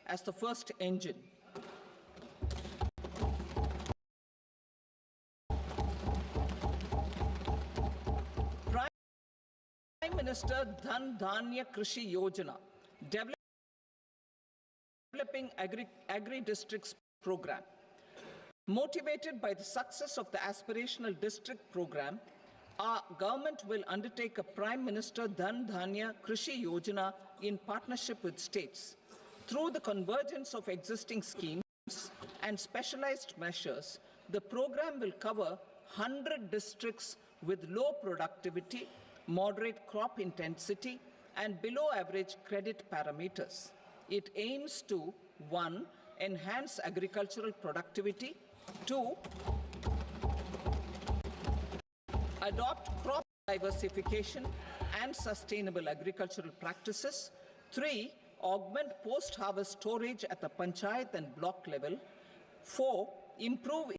as the first engine. Prime Minister Dhan Dhanya Krishi Yojana, developing agri-districts program. Motivated by the success of the aspirational district program, our government will undertake a Prime Minister Dhan Dhanya Krishi Yojana in partnership with states. Through the convergence of existing schemes and specialized measures, the program will cover 100 districts with low productivity, moderate crop intensity, and below average credit parameters. It aims to 1. Enhance agricultural productivity, 2. Adopt crop diversification and sustainable agricultural practices, 3. Augment post-harvest storage at the panchayat and block level, 4. Improve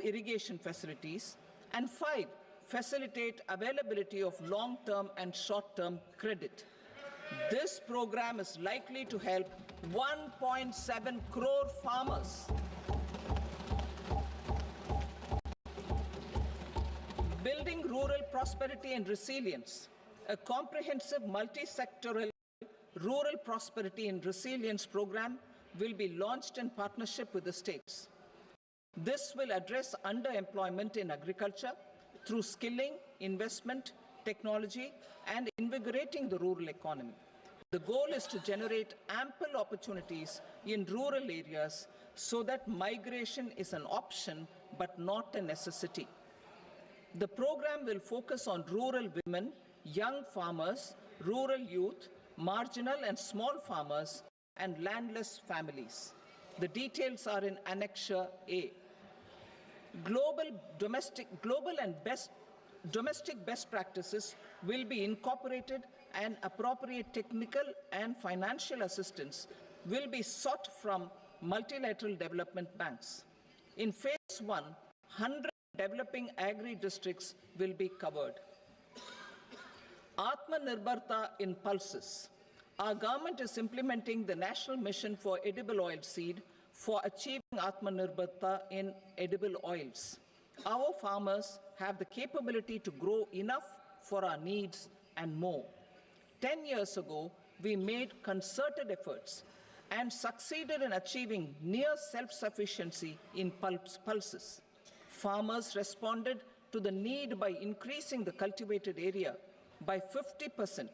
irrigation facilities, and 5. Facilitate availability of long-term and short-term credit. This program is likely to help 1.7 crore farmers. Building rural prosperity and resilience. A comprehensive multi-sectoral rural prosperity and resilience program will be launched in partnership with the states. This will address underemployment in agriculture through skilling, investment, technology, and invigorating the rural economy. The goal is to generate ample opportunities in rural areas so that migration is an option but not a necessity. The program will focus on rural women, young farmers, rural youth, marginal and small farmers, and landless families. The details are in Annexure A. Domestic best practices will be incorporated, and appropriate technical and financial assistance will be sought from multilateral development banks. In phase 1, 100 developing agri-districts will be covered. Atmanirbharta in pulses. Our government is implementing the National Mission for Edible Oilseed for achieving Atmanirbharta in edible oils. Our farmers have the capability to grow enough for our needs and more. 10 years ago, we made concerted efforts and succeeded in achieving near self-sufficiency in pulses. Farmers responded to the need by increasing the cultivated area by 50%,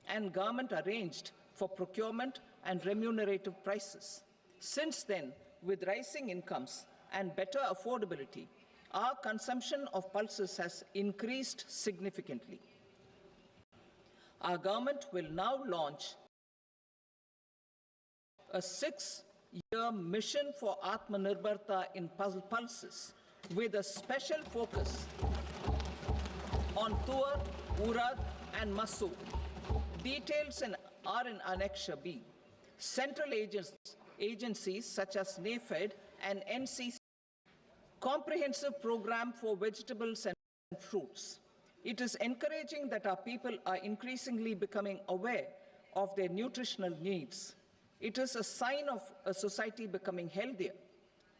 and government arranged for procurement and remunerative prices. Since then, with rising incomes and better affordability, our consumption of pulses has increased significantly. Our government will now launch a 6-year mission for Atmanirbharta in pulses with a special focus on Tuar, Urad, and Masoor. Details are in Annexure B. Central agencies such as NAFED and NCC, comprehensive program for vegetables and fruits. It is encouraging that our people are increasingly becoming aware of their nutritional needs. It is a sign of a society becoming healthier.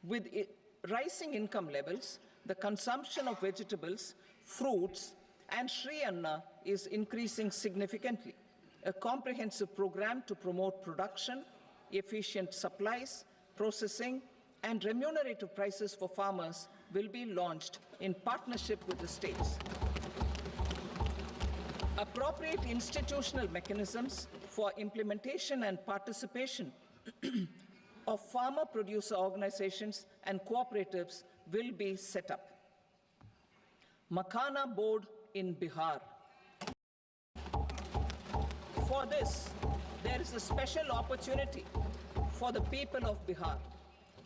With rising income levels, the consumption of vegetables, fruits, and Shri Anna is increasing significantly. A comprehensive program to promote production, efficient supplies, processing, and remunerative prices for farmers will be launched in partnership with the states. Appropriate institutional mechanisms for implementation and participation of farmer producer organizations and cooperatives will be set up. Makhana Board in Bihar. For this, there is a special opportunity for the people of Bihar.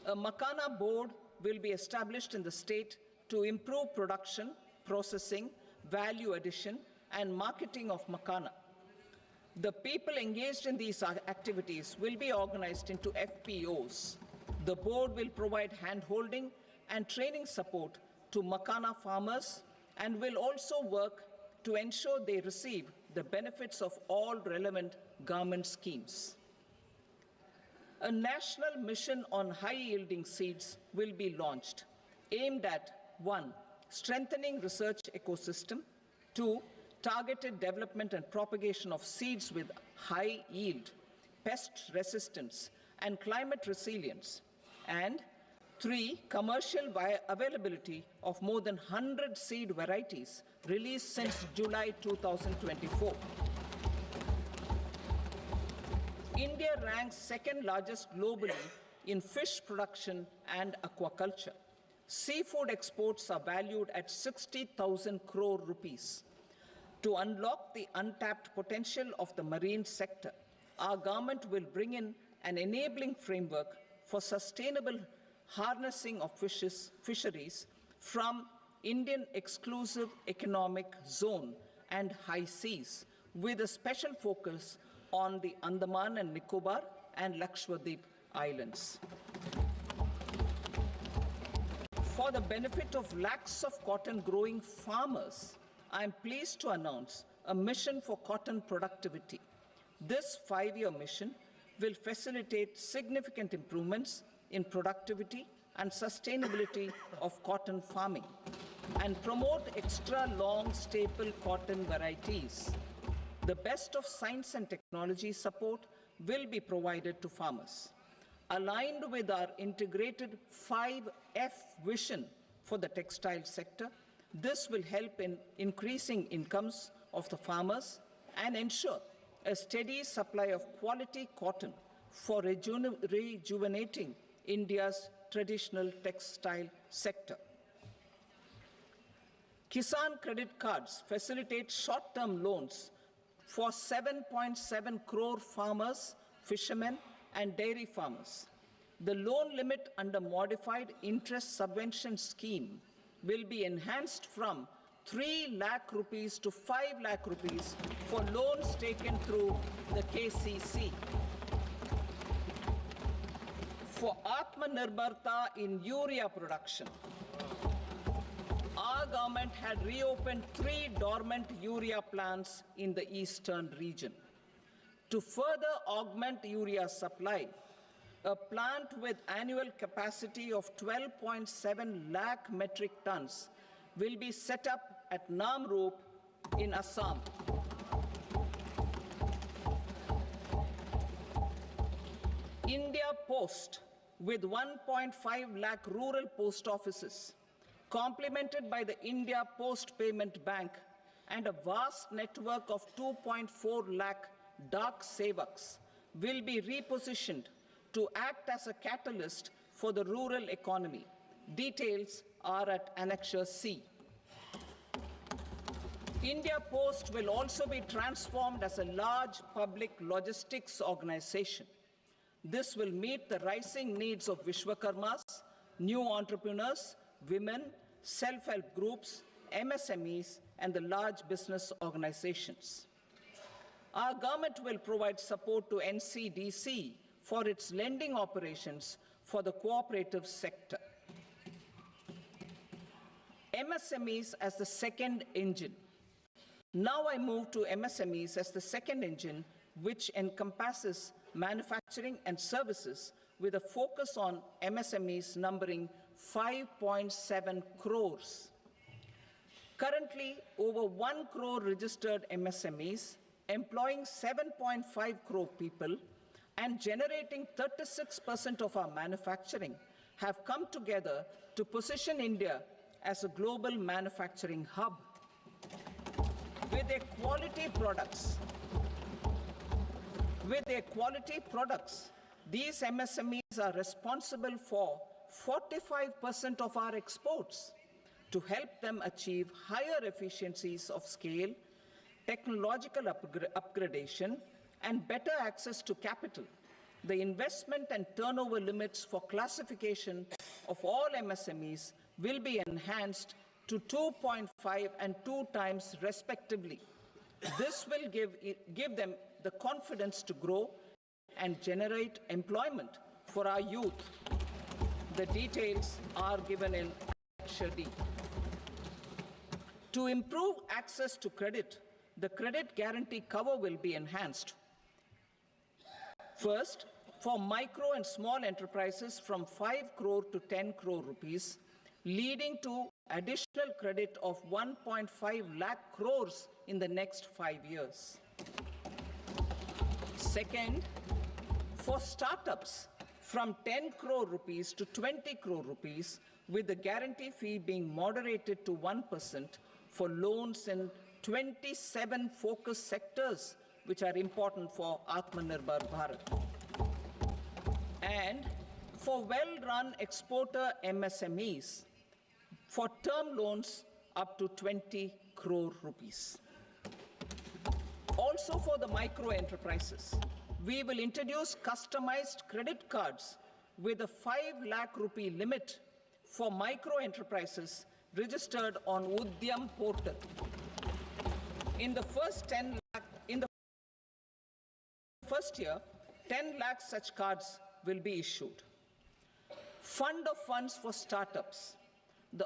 A Makhana Board will be established in the state to improve production, processing, value addition, and marketing of makhana. The people engaged in these activities will be organized into FPOs. The board will provide hand-holding and training support to makhana farmers and will also work to ensure they receive the benefits of all relevant government schemes. A national mission on high-yielding seeds will be launched, aimed at 1. Strengthening research ecosystem, 2. Targeted development and propagation of seeds with high yield, pest resistance, and climate resilience, and 3. Commercial availability of more than 100 seed varieties released since July 2024. India ranks second largest globally in fish production and aquaculture. Seafood exports are valued at 60,000 crore rupees. To unlock the untapped potential of the marine sector, our government will bring in an enabling framework for sustainable harnessing of fisheries from Indian exclusive economic zone and high seas, with a special focus on the Andaman and Nicobar and Lakshadweep Islands. For the benefit of lakhs of cotton growing farmers, I am pleased to announce a mission for cotton productivity. This 5-year mission will facilitate significant improvements in productivity and sustainability of cotton farming and promote extra long staple cotton varieties. The best of science and technology support will be provided to farmers. Aligned with our integrated 5F vision for the textile sector, this will help in increasing incomes of the farmers and ensure a steady supply of quality cotton for rejuvenating India's traditional textile sector. Kisan credit cards facilitate short-term loans for 7.7 crore farmers, fishermen, and dairy farmers. The loan limit under modified interest subvention scheme will be enhanced from 3 lakh rupees to 5 lakh rupees for loans taken through the KCC. For Atmanirbharta in urea production, our government had reopened 3 dormant urea plants in the eastern region. To further augment urea supply, a plant with annual capacity of 12.7 lakh metric tons will be set up at Namrup in Assam. India Post, with 1.5 lakh rural post offices, complemented by the India Post Payment Bank and a vast network of 2.4 lakh Dak Sevaks, will be repositioned to act as a catalyst for the rural economy. Details are at Annexure C. India Post will also be transformed as a large public logistics organization. This will meet the rising needs of Vishwakarmas, new entrepreneurs, women, self-help groups, MSMEs, and the large business organizations. Our government will provide support to NCDC for its lending operations for the cooperative sector. MSMEs as the second engine. Now I move to MSMEs as the second engine, which encompasses manufacturing and services with a focus on MSMEs numbering 5.7 crores. Currently, over 1 crore registered MSMEs, employing 7.5 crore people and generating 36% of our manufacturing, have come together to position India as a global manufacturing hub. With their quality products, these MSMEs are responsible for 45% of our exports. To help them achieve higher efficiencies of scale, technological upgradation, and better access to capital, the investment and turnover limits for classification of all MSMEs will be enhanced to 2.5 and 2 times respectively. This will give them the confidence to grow and generate employment for our youth. The details are given in Annexure D. To improve access to credit, the credit guarantee cover will be enhanced. First, for micro and small enterprises from 5 crore to 10 crore rupees, leading to additional credit of 1.5 lakh crores in the next 5 years. Second, for startups from 10 crore rupees to 20 crore rupees, with the guarantee fee being moderated to 1% for loans in 27 focus sectors which are important for Atmanirbhar Bharat. And for well-run exporter MSMEs, for term loans up to 20 crore rupees. Also for the micro enterprises, we will introduce customized credit cards with a 5 lakh rupee limit for micro enterprises registered on Udyam portal. In the first year, 10 lakh such cards will be issued. Fund of funds for startups. The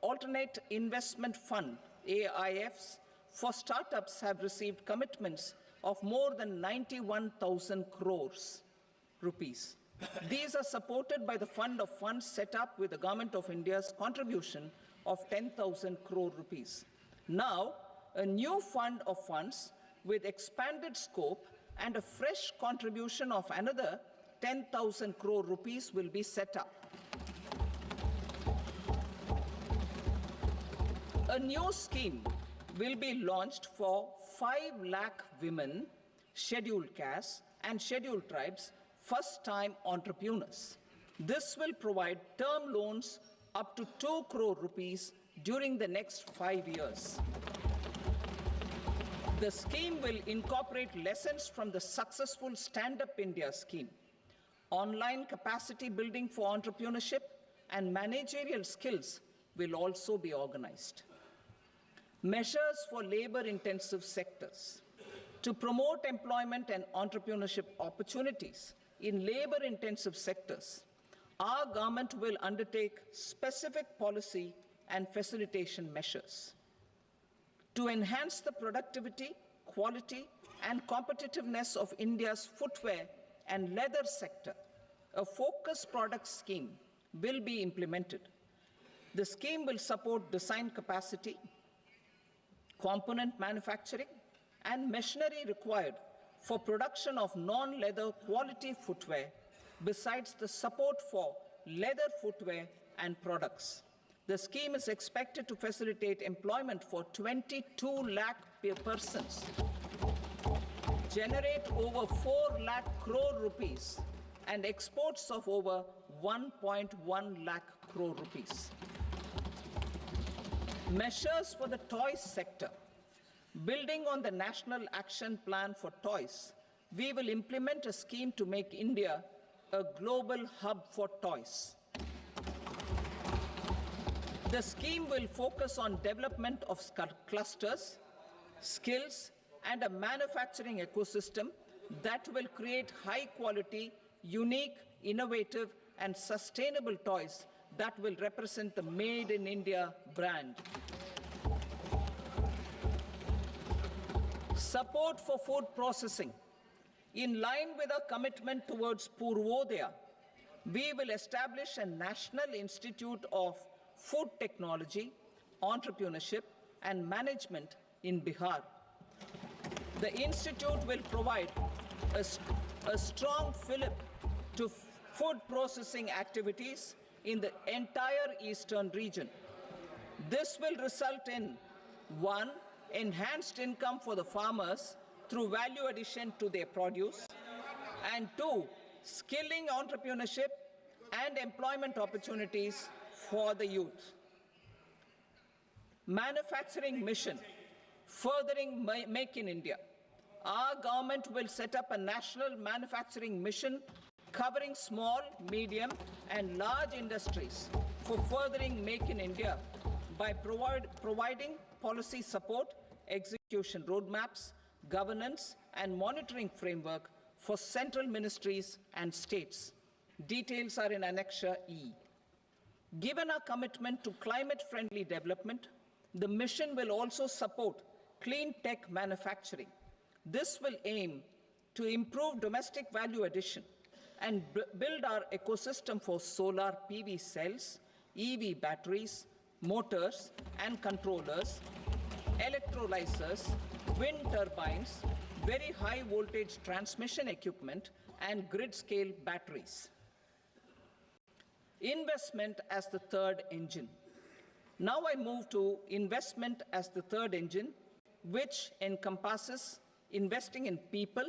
Alternate Investment Fund, AIFs, for startups have received commitments of more than 91,000 crores rupees. These are supported by the Fund of Funds set up with the Government of India's contribution of 10,000 crore rupees. Now, a new fund of funds with expanded scope and a fresh contribution of another 10,000 crore rupees will be set up. A new scheme will be launched for 5 lakh women, scheduled castes and scheduled tribes, first-time entrepreneurs. This will provide term loans up to 2 crore rupees during the next 5 years. The scheme will incorporate lessons from the successful Stand Up India scheme. Online capacity building for entrepreneurship and managerial skills will also be organized. Measures for labor-intensive sectors. To promote employment and entrepreneurship opportunities in labor-intensive sectors, our government will undertake specific policy and facilitation measures. To enhance the productivity, quality, and competitiveness of India's footwear and leather sector, a focused product scheme will be implemented. The scheme will support design capacity, component manufacturing, and machinery required for production of non-leather quality footwear, besides the support for leather footwear and products. The scheme is expected to facilitate employment for 22 lakh persons, generate over 4 lakh crore rupees, and exports of over 1.1 lakh crore rupees. Measures for the toys sector. Building on the National Action Plan for Toys, we will implement a scheme to make India a global hub for toys. The scheme will focus on development of clusters, skills, and a manufacturing ecosystem that will create high-quality, unique, innovative, and sustainable toys that will represent the Made in India brand. Support for food processing. In line with our commitment towards Purvodaya, we will establish a National Institute of Food Technology, Entrepreneurship, and Management in Bihar. The institute will provide a strong fillip to food processing activities in the entire eastern region. This will result in 1. Enhanced income for the farmers through value addition to their produce, and 2. Skilling entrepreneurship and employment opportunities for the youth. Manufacturing mission, furthering Make in India. Our government will set up a national manufacturing mission covering small, medium, and large industries for furthering Make in India by providing policy support, execution roadmaps, governance, and monitoring framework for central ministries and states. Details are in Annexure E. Given our commitment to climate-friendly development, the mission will also support clean tech manufacturing. This will aim to improve domestic value addition and build our ecosystem for solar PV cells, EV batteries, motors and controllers, electrolyzers, wind turbines, very high voltage transmission equipment, and grid-scale batteries. Investment as the third engine. Now I move to investment as the third engine, which encompasses investing in people,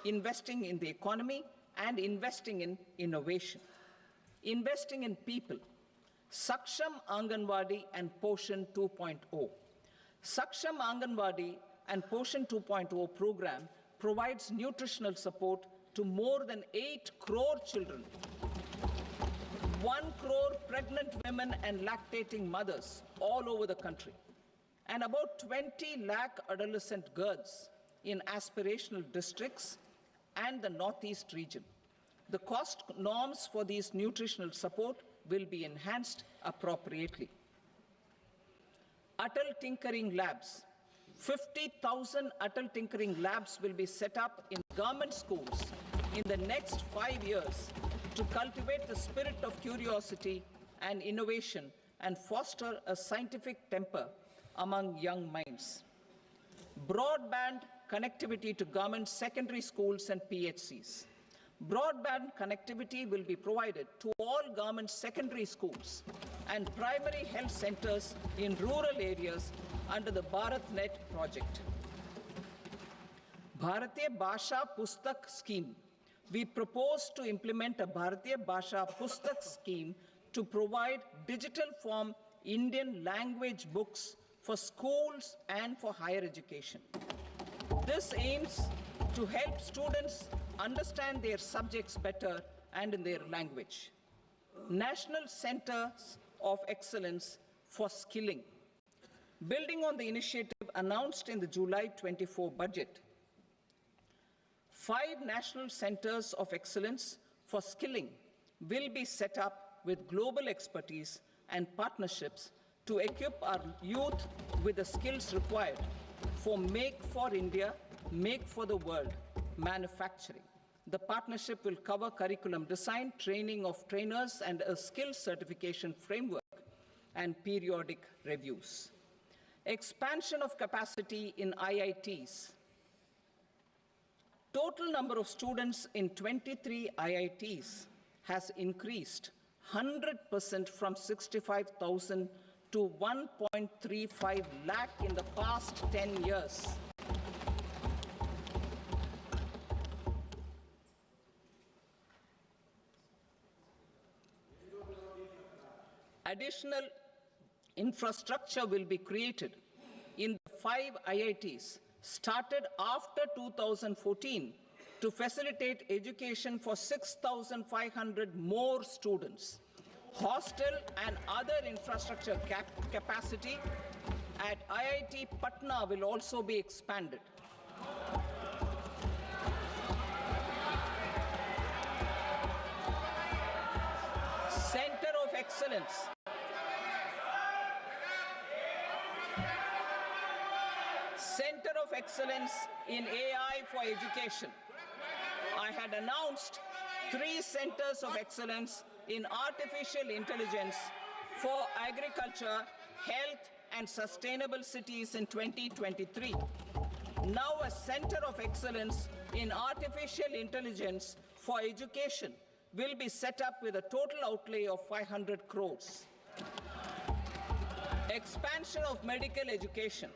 investing in the economy, and investing in innovation. Investing in people. Saksham Anganwadi and Poshan 2.0. Saksham Anganwadi and Poshan 2.0 program provides nutritional support to more than 8 crore children, 1 crore pregnant women and lactating mothers all over the country, and about 20 lakh adolescent girls in aspirational districts and the Northeast region. The cost norms for these nutritional support will be enhanced appropriately. Atal Tinkering Labs. 50,000 Atal Tinkering Labs will be set up in government schools in the next 5 years to cultivate the spirit of curiosity and innovation and foster a scientific temper among young minds. Broadband connectivity to government secondary schools and PHCs. Broadband connectivity will be provided to all government secondary schools and primary health centers in rural areas under the BharatNet project. Bharatiya Bhasha Pustak Scheme. We propose to implement a Bharatiya Bhasha Pustak scheme to provide digital form Indian language books for schools and for higher education. This aims to help students understand their subjects better and in their language. National Centers of Excellence for Skilling. Building on the initiative announced in the July 24 budget, 5 national centers of excellence for skilling will be set up with global expertise and partnerships to equip our youth with the skills required for Make for India, Make for the World manufacturing. The partnership will cover curriculum design, training of trainers, and a skills certification framework and periodic reviews. Expansion of capacity in IITs. Total number of students in 23 IITs has increased 100% from 65,000 to 1.35 lakh in the past 10 years. Additional infrastructure will be created in the 5 IITs started after 2014 to facilitate education for 6,500 more students. Hostel and other infrastructure capacity at IIT Patna will also be expanded. Center of Excellence. Center of Excellence in AI for Education. I had announced 3 centers of excellence in artificial intelligence for agriculture, health, and sustainable cities in 2023. Now a center of excellence in artificial intelligence for education will be set up with a total outlay of 500 crores. Expansion of medical education.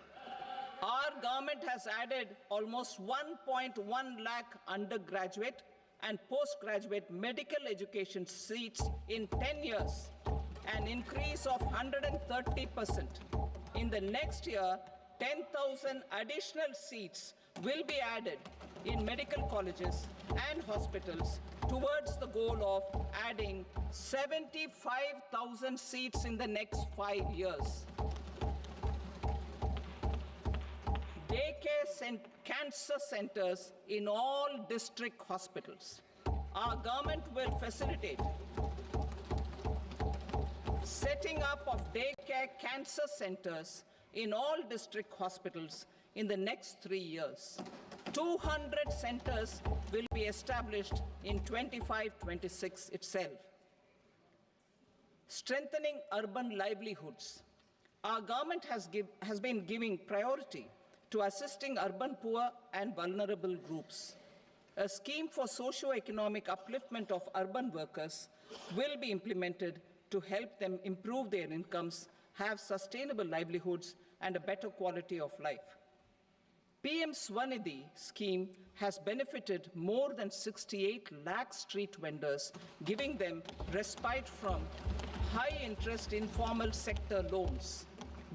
Our government has added almost 1.1 lakh undergraduate and postgraduate medical education seats in 10 years, an increase of 130%. In the next year, 10,000 additional seats will be added in medical colleges and hospitals towards the goal of adding 75,000 seats in the next 5 years. Daycare cancer centers in all district hospitals. Our government will facilitate setting up of daycare cancer centers in all district hospitals in the next 3 years. 200 centers will be established in 25-26 itself. Strengthening urban livelihoods. Our government has been giving priority to assisting urban poor and vulnerable groups. A scheme for socio-economic upliftment of urban workers will be implemented to help them improve their incomes, have sustainable livelihoods, and a better quality of life. PM Swanidhi scheme has benefited more than 68 lakh street vendors, giving them respite from high-interest informal sector loans.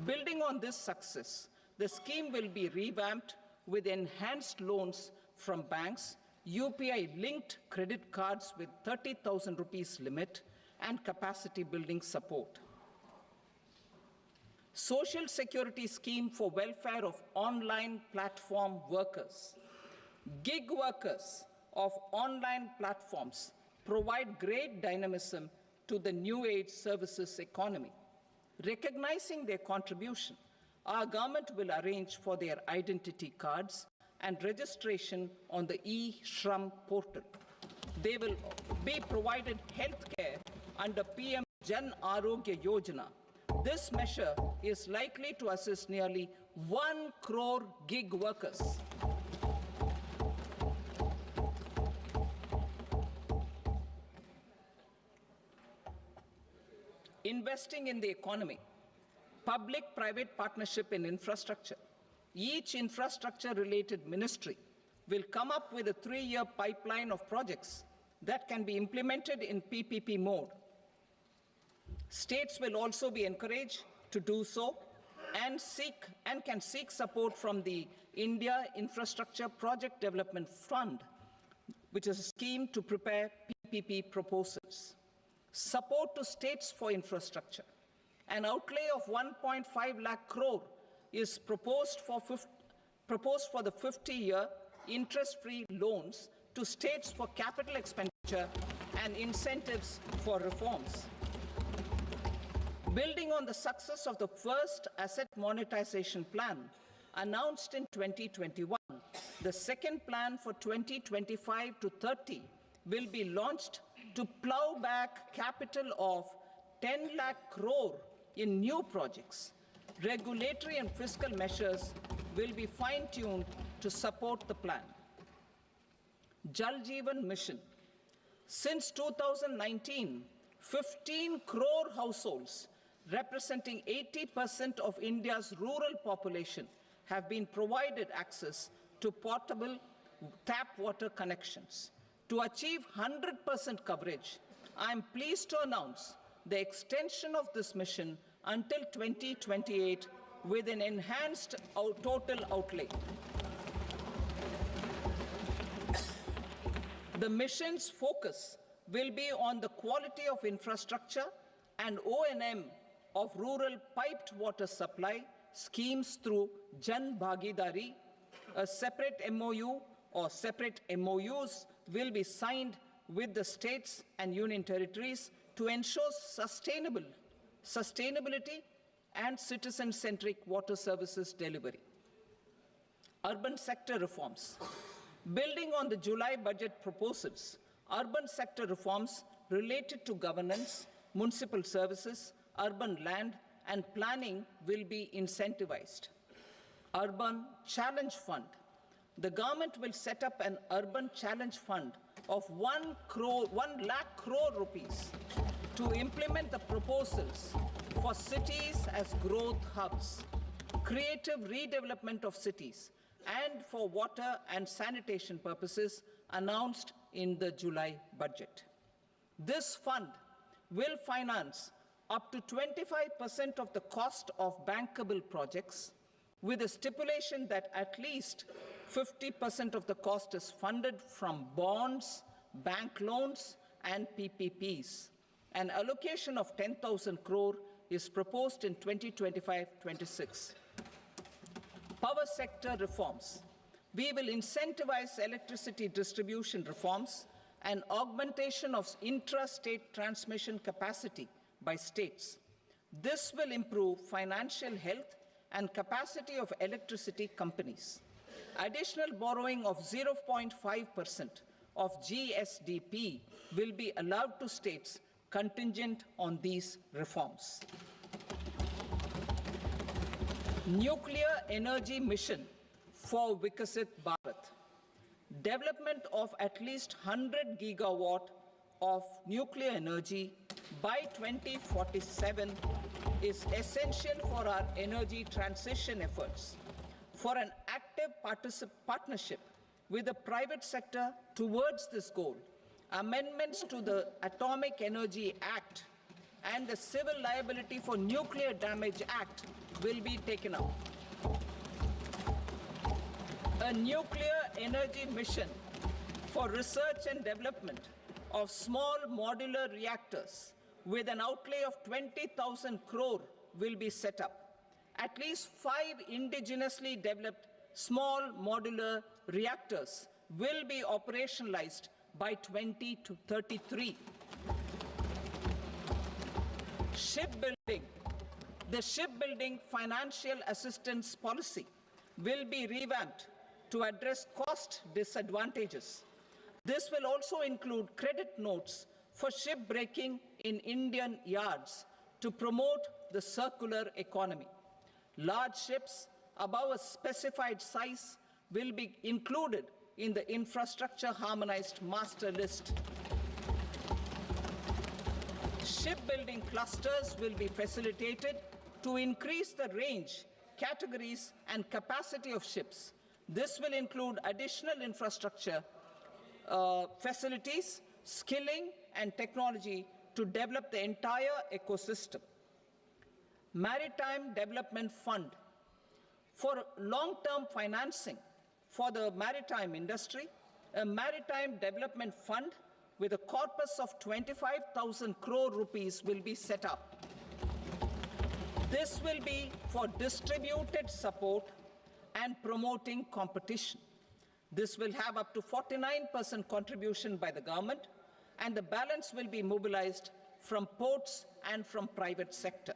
Building on this success, the scheme will be revamped with enhanced loans from banks, UPI-linked credit cards with 30,000 rupees limit, and capacity building support. Social Security Scheme for welfare of online platform workers. Gig workers of online platforms provide great dynamism to the new age services economy. Recognizing their contribution, our government will arrange for their identity cards and registration on the e-Shram portal. They will be provided health care under PM Jan Arogya Yojana. This measure is likely to assist nearly 1 crore gig workers. Investing in the economy. Public-private partnership in infrastructure. Each infrastructure-related ministry will come up with a 3-year pipeline of projects that can be implemented in PPP mode. States will also be encouraged to do so and can seek support from the India Infrastructure Project Development Fund, which is a scheme to prepare PPP proposals. Support to states for infrastructure. An outlay of 1.5 lakh crore is proposed for the 50-year interest-free loans to states for capital expenditure and incentives for reforms. Building on the success of the first asset monetization plan announced in 2021, the second plan for 2025 to 30 will be launched to plow back capital of 10 lakh crore in new projects. Regulatory and fiscal measures will be fine-tuned to support the plan. Jal Jeevan Mission. Since 2019, 15 crore households representing 80% of India's rural population have been provided access to portable tap water connections. To achieve 100% coverage, I am pleased to announce the extension of this mission until 2028 with an enhanced total outlay. The mission's focus will be on the quality of infrastructure and O&M of rural piped water supply schemes through Jan Bhagidari. A separate MOU or separate MOUs will be signed with the states and union territories to ensure sustainability and citizen-centric water services delivery. Urban sector reforms. Building on the July budget proposals, urban sector reforms related to governance, municipal services, urban land, and planning will be incentivized. Urban Challenge Fund. The government will set up an Urban Challenge Fund of 1 lakh crore rupees to implement the proposals for cities as growth hubs, creative redevelopment of cities, and for water and sanitation purposes announced in the July budget. This fund will finance up to 25% of the cost of bankable projects, with a stipulation that at least 50% of the cost is funded from bonds, bank loans, and PPPs. An allocation of 10,000 crore is proposed in 2025-26. Power sector reforms. We will incentivize electricity distribution reforms and augmentation of intra-state transmission capacity by states. This will improve financial health and capacity of electricity companies. Additional borrowing of 0.5% of GSDP will be allowed to states contingent on these reforms. Nuclear energy mission for Vikasit Bharat. Development of at least 100 gigawatt of nuclear energy by 2047 is essential for our energy transition efforts. For an active partnership with the private sector towards this goal, amendments to the Atomic Energy Act and the Civil Liability for Nuclear Damage Act will be taken up. A nuclear energy mission for research and development of small modular reactors with an outlay of 20,000 crore will be set up. At least 5 indigenously developed small modular reactors will be operationalized by 2033. Shipbuilding. The shipbuilding financial assistance policy will be revamped to address cost disadvantages. This will also include credit notes for shipbreaking in Indian yards to promote the circular economy. Large ships above a specified size will be included in the infrastructure harmonized master list. Shipbuilding clusters will be facilitated to increase the range, categories, and capacity of ships. This will include additional infrastructure, facilities, skilling, and technology to develop the entire ecosystem. Maritime Development Fund. For long-term financing for the maritime industry, a Maritime Development Fund with a corpus of 25,000 crore rupees will be set up. This will be for distributed support and promoting competition. This will have up to 49% contribution by the government, and the balance will be mobilized from ports and from private sector.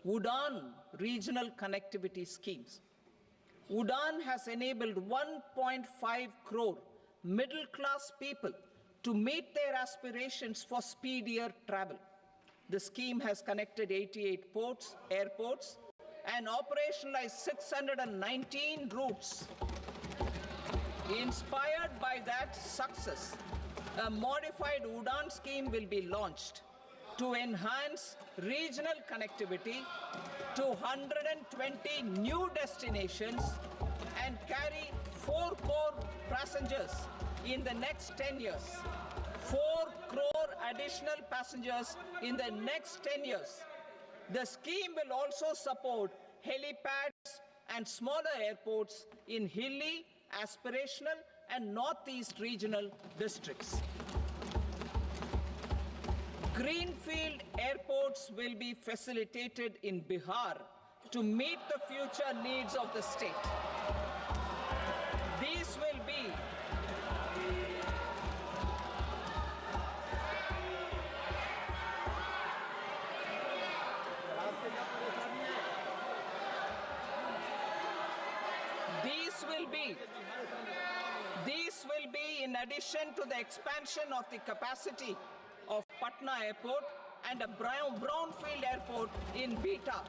UDAN regional connectivity schemes. UDAN has enabled 1.5 crore middle-class people to meet their aspirations for speedier travel. The scheme has connected 88 airports, and operationalized 619 routes. Inspired by that success, a modified UDAN scheme will be launched to enhance regional connectivity to 120 new destinations and carry 4 crore passengers in the next 10 years. 4 crore additional passengers in the next 10 years. The scheme will also support helipads and smaller airports in hilly, aspirational, and northeast regional districts. Greenfield airports will be facilitated in Bihar to meet the future needs of the state. These will be in addition to the expansion of the capacity of Patna Airport and a brownfield airport in Beta.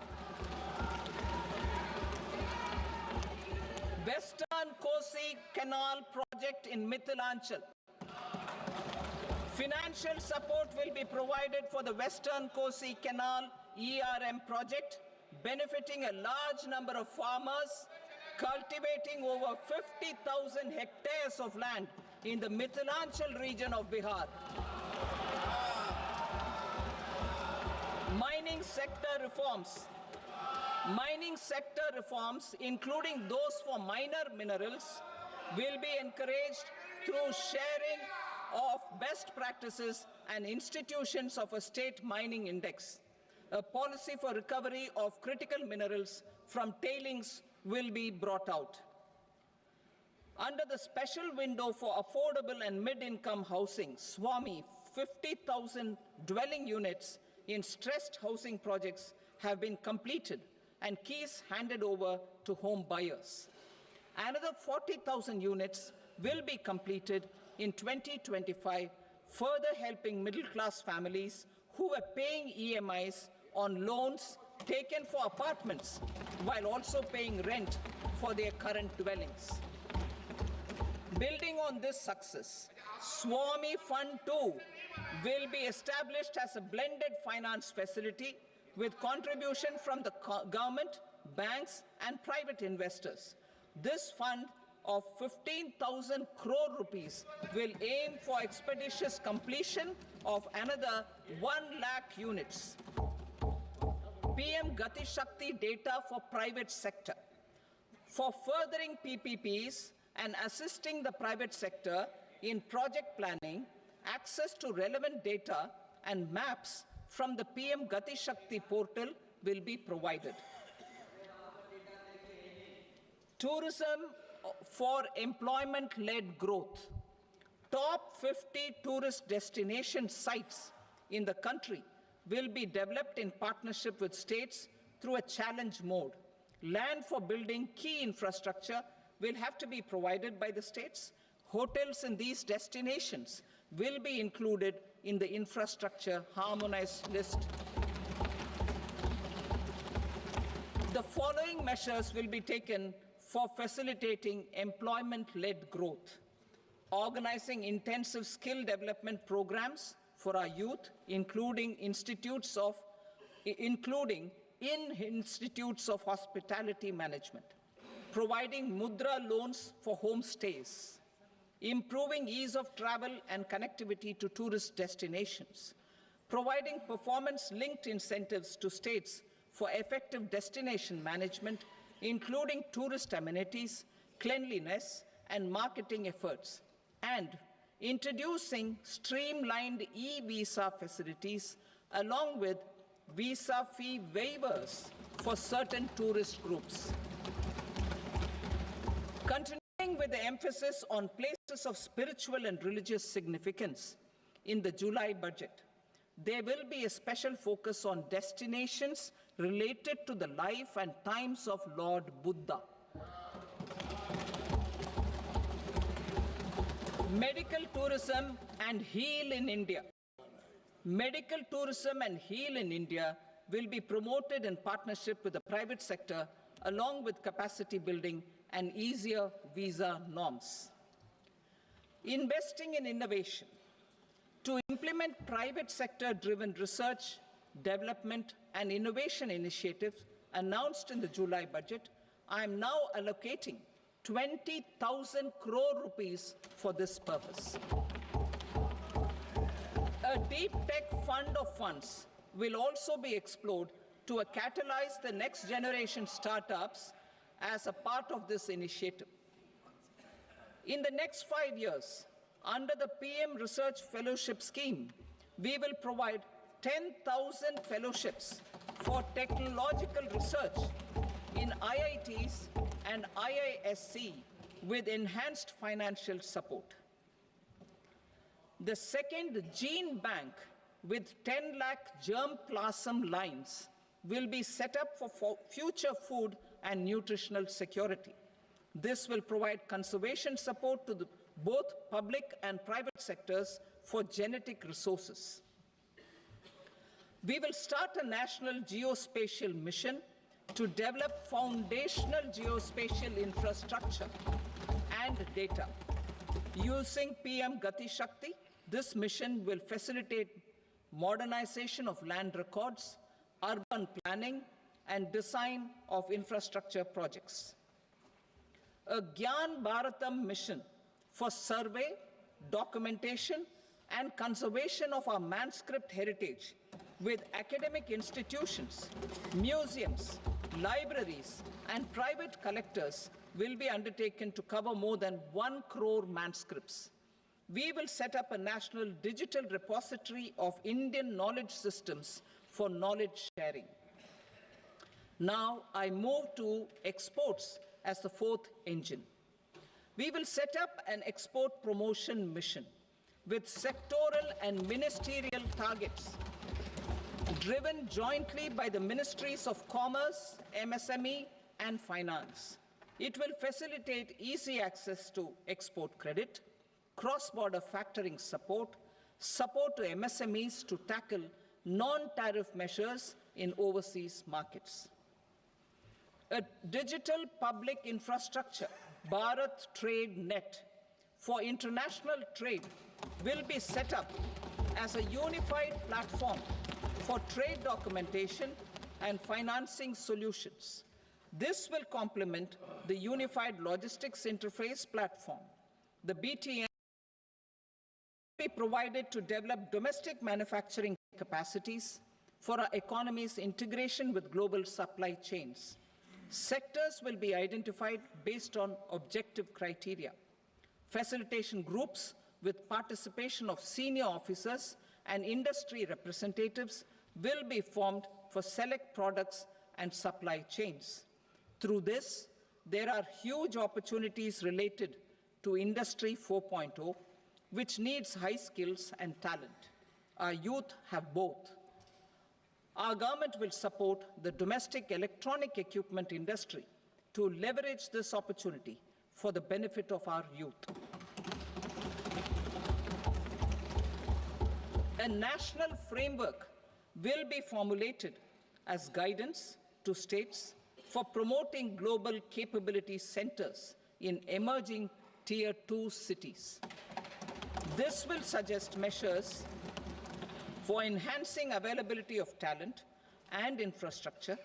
Western Kosi Canal project in Mithilanchal. Financial support will be provided for the Western Kosi Canal ERM project, benefiting a large number of farmers, cultivating over 50,000 hectares of land in the Mithilanchal region of Bihar. Mining sector reforms. Mining sector reforms, including those for minor minerals, will be encouraged through sharing of best practices and institutions of a state mining index. A policy for recovery of critical minerals from tailings will be brought out. Under the special window for affordable and mid-income housing, SWAMI, 50,000 dwelling units in stressed housing projects have been completed, and keys handed over to home buyers. Another 40,000 units will be completed in 2025, further helping middle-class families who were paying EMIs on loans taken for apartments while also paying rent for their current dwellings. Building on this success, Swami Fund 2 will be established as a blended finance facility with contribution from the government, banks, and private investors. This fund of 15,000 crore rupees will aim for expeditious completion of another 1 lakh units. PM Gati Shakti data for private sector. For furthering PPPs and assisting the private sector in project planning, access to relevant data and maps from the PM Gati Shakti portal will be provided. Tourism for employment-led growth. Top 50 tourist destination sites in the country will be developed in partnership with states through a challenge mode. Land for building key infrastructure will have to be provided by the states. Hotels in these destinations will be included in the infrastructure harmonized list. The following measures will be taken for facilitating employment-led growth. Organizing intensive skill development programs for our youth, including in institutes of hospitality management. Providing mudra loans for homestays. Improving ease of travel and connectivity to tourist destinations. Providing performance-linked incentives to states for effective destination management, including tourist amenities, cleanliness, and marketing efforts, and introducing streamlined e-visa facilities along with visa fee waivers for certain tourist groups. Continuing with the emphasis on places of spiritual and religious significance, in the July budget, there will be a special focus on destinations related to the life and times of Lord Buddha. Medical tourism and heal in India. Medical tourism and heal in India will be promoted in partnership with the private sector, along with capacity building and easier visa norms. Investing in innovation. To implement private sector-driven research, development, and innovation initiatives announced in the July budget, I am now allocating 20,000 crore rupees for this purpose. A deep tech fund of funds will also be explored to catalyze the next generation startups as a part of this initiative. In the next 5 years, under the PM Research Fellowship Scheme, we will provide 10,000 fellowships for technological research in IITs and IISc with enhanced financial support. The second gene bank with 10 lakh germplasm lines will be set up for future food and nutritional security. This will provide conservation support to both public and private sectors for genetic resources. We will start a national geospatial mission to develop foundational geospatial infrastructure and data. Using PM Gati Shakti, this mission will facilitate modernization of land records, urban planning, and design of infrastructure projects. A Gyan Bharatam mission for survey, documentation, and conservation of our manuscript heritage with academic institutions, museums, libraries, and private collectors will be undertaken to cover more than 1 crore manuscripts. We will set up a national digital repository of Indian knowledge systems for knowledge sharing. Now I move to exports as the fourth engine. We will set up an export promotion mission with sectoral and ministerial targets driven jointly by the Ministries of Commerce, MSME, and Finance. It will facilitate easy access to export credit, cross-border factoring support, support to MSMEs to tackle non-tariff measures in overseas markets. A digital public infrastructure, Bharat Trade Net, for international trade will be set up as a unified platform for trade documentation and financing solutions. This will complement the Unified Logistics Interface platform. The BTN will be provided to develop domestic manufacturing capacities for our economy's integration with global supply chains. Sectors will be identified based on objective criteria. Facilitation groups with participation of senior officers and industry representatives will be formed for select products and supply chains. Through this, there are huge opportunities related to Industry 4.0, which needs high skills and talent. Our youth have both. Our government will support the domestic electronic equipment industry to leverage this opportunity for the benefit of our youth. A national framework will be formulated as guidance to states for promoting global capability centers in emerging Tier 2 cities. This will suggest measures for enhancing availability of talent and infrastructure,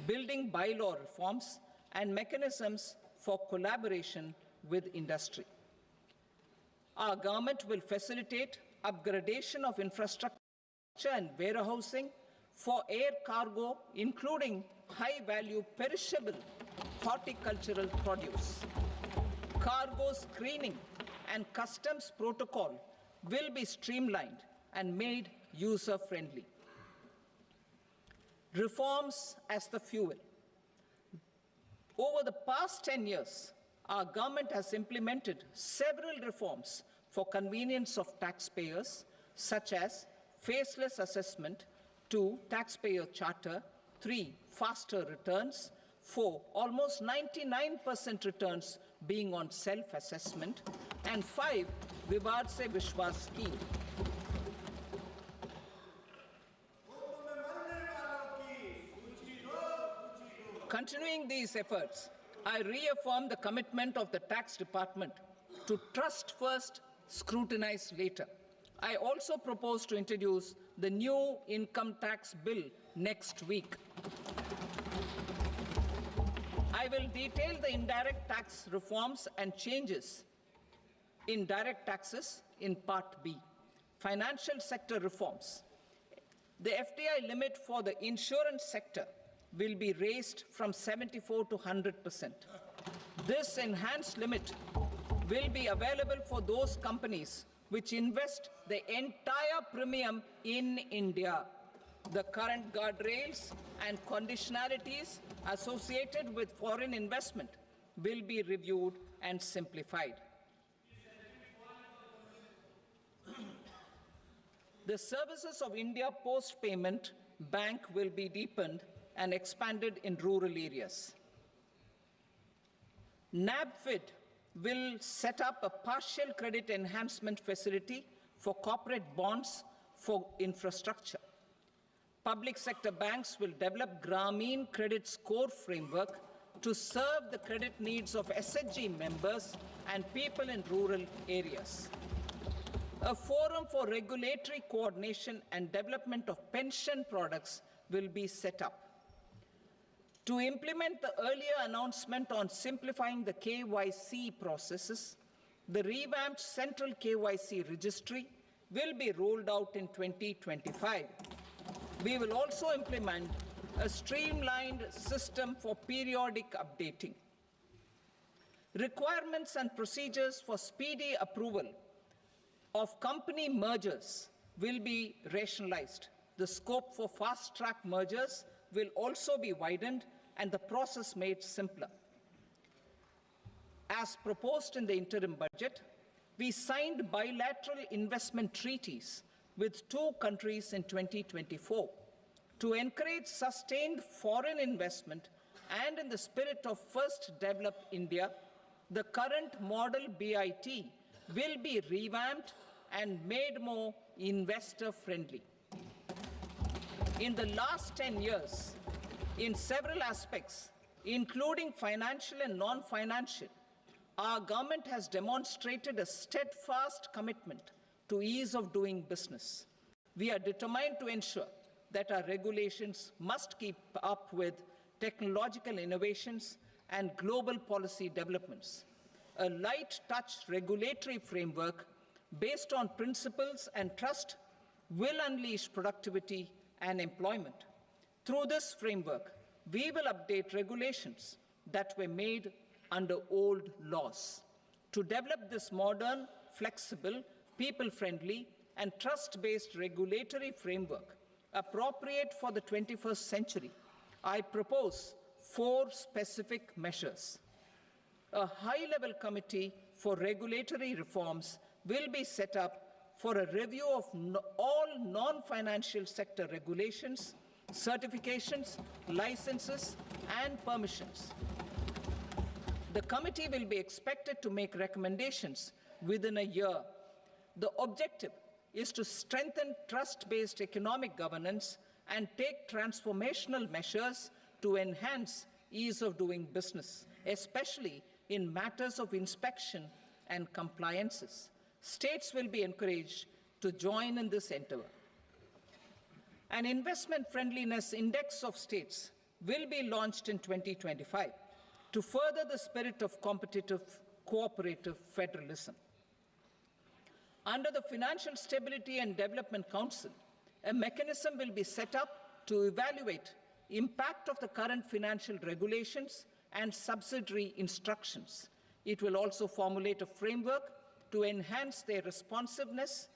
building bylaw reforms, and mechanisms for collaboration with industry. Our government will facilitate upgradation of infrastructure and warehousing for air cargo, including high-value perishable horticultural produce. Cargo screening and customs protocol will be streamlined and made user-friendly. Reforms as the fuel. Over the past 10 years, our government has implemented several reforms for convenience of taxpayers, such as faceless assessment, 2, taxpayer charter, 3, faster returns, 4, almost 99% returns being on self-assessment, and 5, Vivad Se Vishwas scheme. Continuing these efforts, I reaffirm the commitment of the Tax Department to trust first, scrutinize later. I also propose to introduce the new income tax bill next week. I will detail the indirect tax reforms and changes in direct taxes in Part B. Financial sector reforms. The FDI limit for the insurance sector will be raised from 74 to 100%. This enhanced limit will be available for those companies which invest the entire premium in India. The current guardrails and conditionalities associated with foreign investment will be reviewed and simplified. The services of India Post Payment Bank will be deepened and expanded in rural areas. NABFID will set up a partial credit enhancement facility for corporate bonds for infrastructure. Public sector banks will develop Grameen Credit Score Framework to serve the credit needs of SHG members and people in rural areas. A forum for regulatory coordination and development of pension products will be set up. To implement the earlier announcement on simplifying the KYC processes, the revamped Central KYC Registry will be rolled out in 2025. We will also implement a streamlined system for periodic updating. Requirements and procedures for speedy approval of company mergers will be rationalized. The scope for fast-track mergers will also be widened and the process made simpler. As proposed in the interim budget, we signed bilateral investment treaties with 2 countries in 2024. To encourage sustained foreign investment and in the spirit of first develop India, the current model BIT will be revamped and made more investor-friendly. In the last 10 years, in several aspects, including financial and non-financial, our government has demonstrated a steadfast commitment to ease of doing business. We are determined to ensure that our regulations must keep up with technological innovations and global policy developments. A light-touch regulatory framework based on principles and trust will unleash productivity and employment. Through this framework, we will update regulations that were made under old laws. To develop this modern, flexible, people-friendly, and trust-based regulatory framework appropriate for the 21st century, I propose 4 specific measures. A high-level committee for regulatory reforms will be set up for a review of all non-financial sector regulations, certifications, licenses, and permissions. The committee will be expected to make recommendations within a year. The objective is to strengthen trust-based economic governance and take transformational measures to enhance ease of doing business, especially in matters of inspection and compliances. States will be encouraged to join in this endeavor. An investment friendliness index of states will be launched in 2025 to further the spirit of competitive, cooperative federalism. Under the Financial Stability and Development Council, a mechanism will be set up to evaluate impact of the current financial regulations and subsidiary instructions. It will also formulate a framework to enhance their responsiveness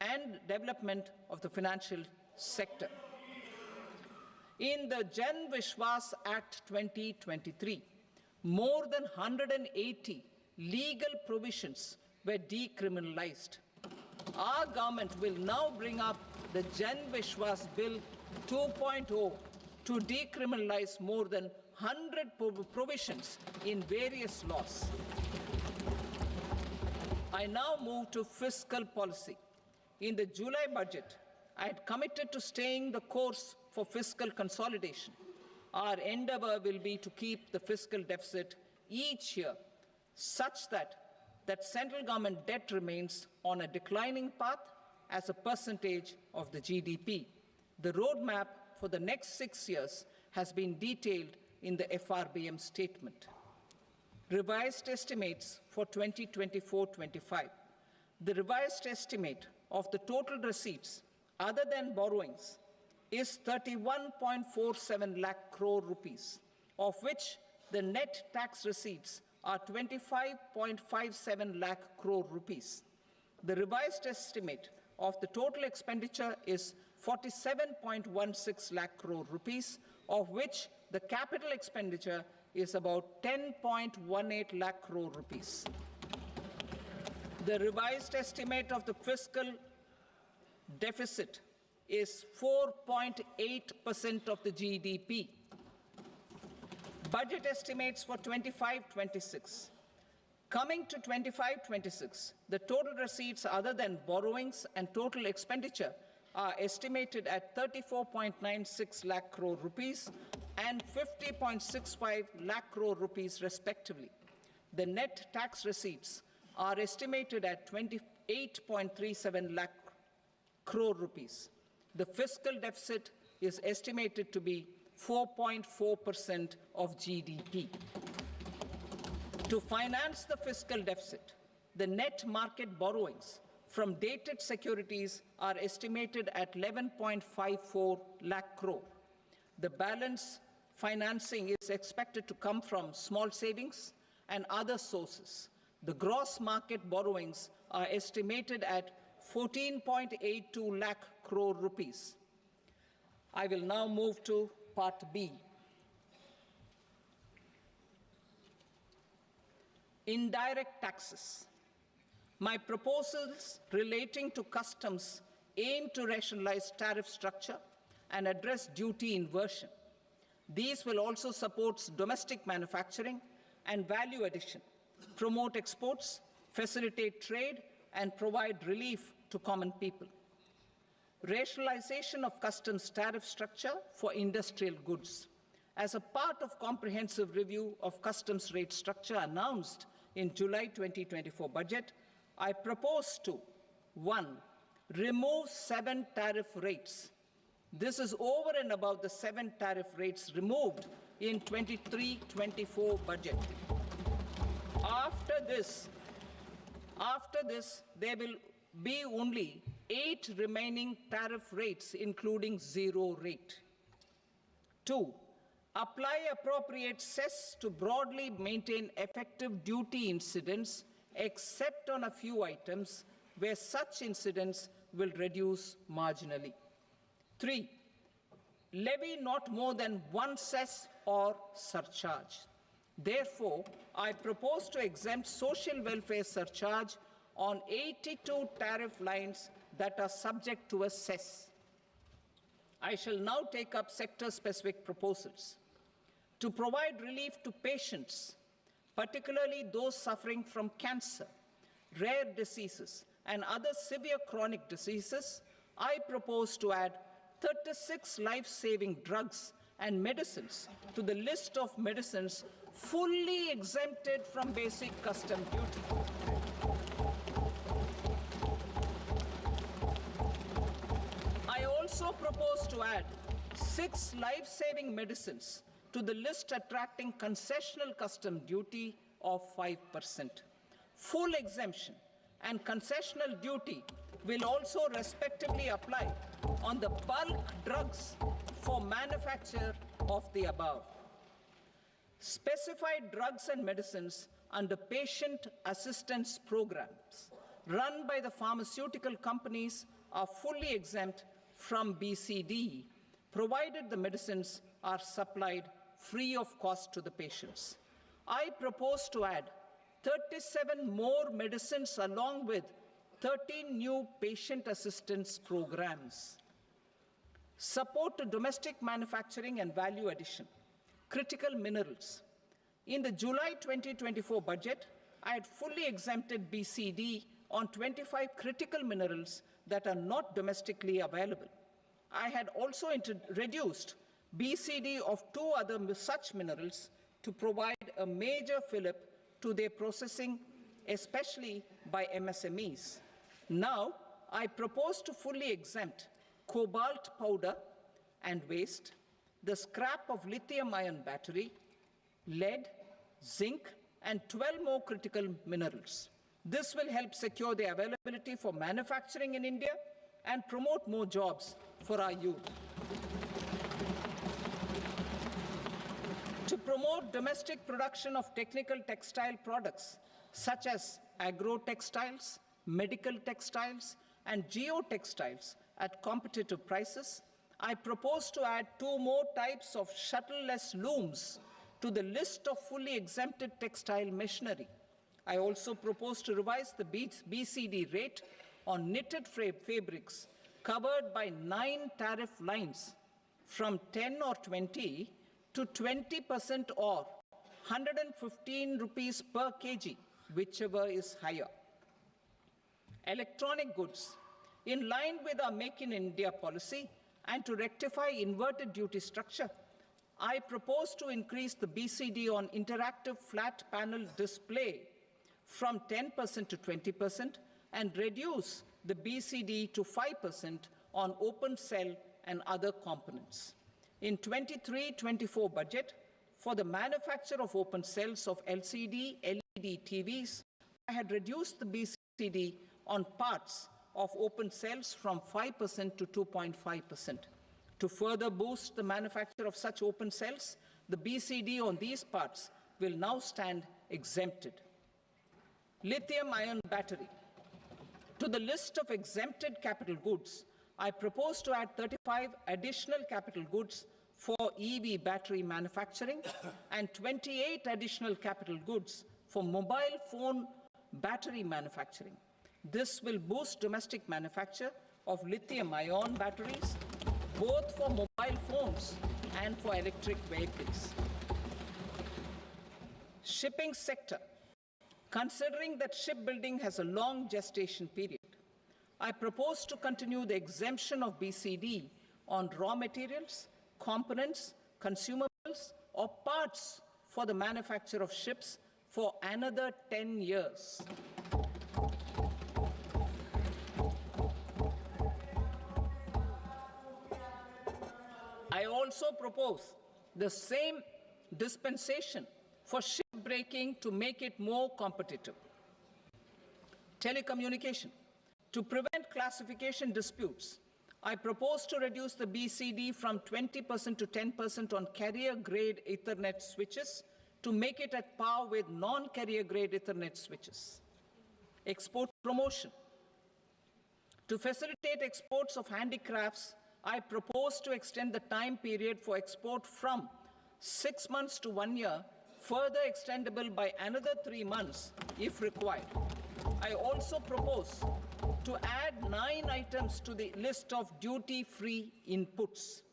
and development of the financial sector. In the Jan Vishwas Act 2023, more than 180 legal provisions were decriminalized. Our government will now bring up the Jan Vishwas Bill 2.0 to decriminalize more than 100 provisions in various laws. I now move to fiscal policy. In the July budget, I had committed to staying the course for fiscal consolidation. Our endeavor will be to keep the fiscal deficit each year such that central government debt remains on a declining path as a percentage of the GDP. The roadmap for the next 6 years has been detailed in the FRBM statement. Revised estimates for 2024-25. The revised estimate of the total receipts other than borrowings is 31.47 lakh crore rupees, of which the net tax receipts are 25.57 lakh crore rupees. The revised estimate of the total expenditure is 47.16 lakh crore rupees, of which the capital expenditure is about 10.18 lakh crore rupees. The revised estimate of the fiscal deficit is 4.8% of the GDP. Budget estimates for 25-26. Coming to 25-26, the total receipts other than borrowings and total expenditure are estimated at 34.96 lakh crore rupees and 50.65 lakh crore rupees respectively. The net tax receipts are estimated at 28.37 lakh crore rupees. The fiscal deficit is estimated to be 4.4% of GDP. To finance the fiscal deficit, the net market borrowings from dated securities are estimated at 11.54 lakh crore. The balance financing is expected to come from small savings and other sources. The gross market borrowings are estimated at 14.82 lakh crore rupees. I will now move to Part B. Indirect taxes. My proposals relating to customs aim to rationalize tariff structure and address duty inversion. These will also support domestic manufacturing and value addition, promote exports, facilitate trade, and provide relief to common people. Rationalization of customs tariff structure for industrial goods. As a part of comprehensive review of customs rate structure announced in July 2024 budget, I propose to 1. Remove 7 tariff rates. This is over and above the 7 tariff rates removed in 23-24 budget. After this, there will be only 8 remaining tariff rates, including 0 rate. 2. Apply appropriate cess to broadly maintain effective duty incidence, except on a few items where such incidence will reduce marginally. 3. Levy not more than 1 cess or surcharge. Therefore, I propose to exempt social welfare surcharge on 82 tariff lines that are subject to a cess. I shall now take up sector-specific proposals. To provide relief to patients, particularly those suffering from cancer, rare diseases, and other severe chronic diseases, I propose to add 36 life-saving drugs and medicines to the list of medicines fully exempted from basic custom duty. I also propose to add 6 life-saving medicines to the list attracting concessional custom duty of 5%. Full exemption and concessional duty will also respectively apply on the bulk drugs for manufacture of the above. Specified drugs and medicines under patient assistance programs run by the pharmaceutical companies are fully exempt from BCD, provided the medicines are supplied free of cost to the patients. I propose to add 37 more medicines along with 13 new patient assistance programs. Support to domestic manufacturing and value addition. Critical minerals. In the July 2024 budget, I had fully exempted BCD on 25 critical minerals that are not domestically available. I had also reduced BCD of 2 other such minerals to provide a major fillip to their processing, especially by MSMEs. Now, I propose to fully exempt cobalt powder and waste, the scrap of lithium-ion battery, lead, zinc, and 12 more critical minerals. This will help secure the availability for manufacturing in India and promote more jobs for our youth. To promote domestic production of technical textile products such as agro-textiles, medical textiles, and geotextiles at competitive prices, I propose to add 2 more types of shuttle-less looms to the list of fully exempted textile machinery. I also propose to revise the BCD rate on knitted fabrics covered by 9 tariff lines from 10 or 20 to 20% or 115 rupees per kg, whichever is higher. Electronic goods. In line with our Make in India policy and to rectify inverted duty structure, I propose to increase the BCD on interactive flat panel display from 10% to 20% and reduce the BCD to 5% on open cell and other components. In 23-24 budget, for the manufacture of open cells of LCD, LED TVs, I had reduced the BCD on parts of open cells from 5% to 2.5%. To further boost the manufacture of such open cells, the BCD on these parts will now stand exempted. Lithium-ion battery. To the list of exempted capital goods, I propose to add 35 additional capital goods for EV battery manufacturing and 28 additional capital goods for mobile phone battery manufacturing. This will boost domestic manufacture of lithium-ion batteries, both for mobile phones and for electric vehicles. Shipping sector. Considering that shipbuilding has a long gestation period, I propose to continue the exemption of BCD on raw materials, components, consumables, or parts for the manufacture of ships for another 10 years. I also propose the same dispensation for shipbreaking to make it more competitive. Telecommunication. To prevent classification disputes, I propose to reduce the BCD from 20% to 10% on carrier-grade Ethernet switches to make it at par with non-carrier-grade Ethernet switches. Export promotion. To facilitate exports of handicrafts, I propose to extend the time period for export from 6 months to 1 year, further extendable by another 3 months if required. I also propose to add 9 items to the list of duty-free inputs.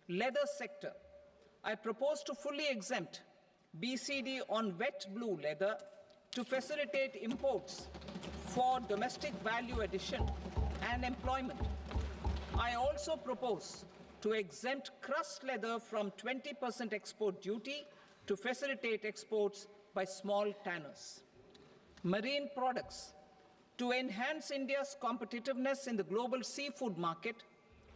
Leather sector. I propose to fully exempt BCD on wet blue leather to facilitate imports for domestic value addition and employment. I also propose to exempt crust leather from 20% export duty to facilitate exports by small tanners. Marine products. To enhance India's competitiveness in the global seafood market,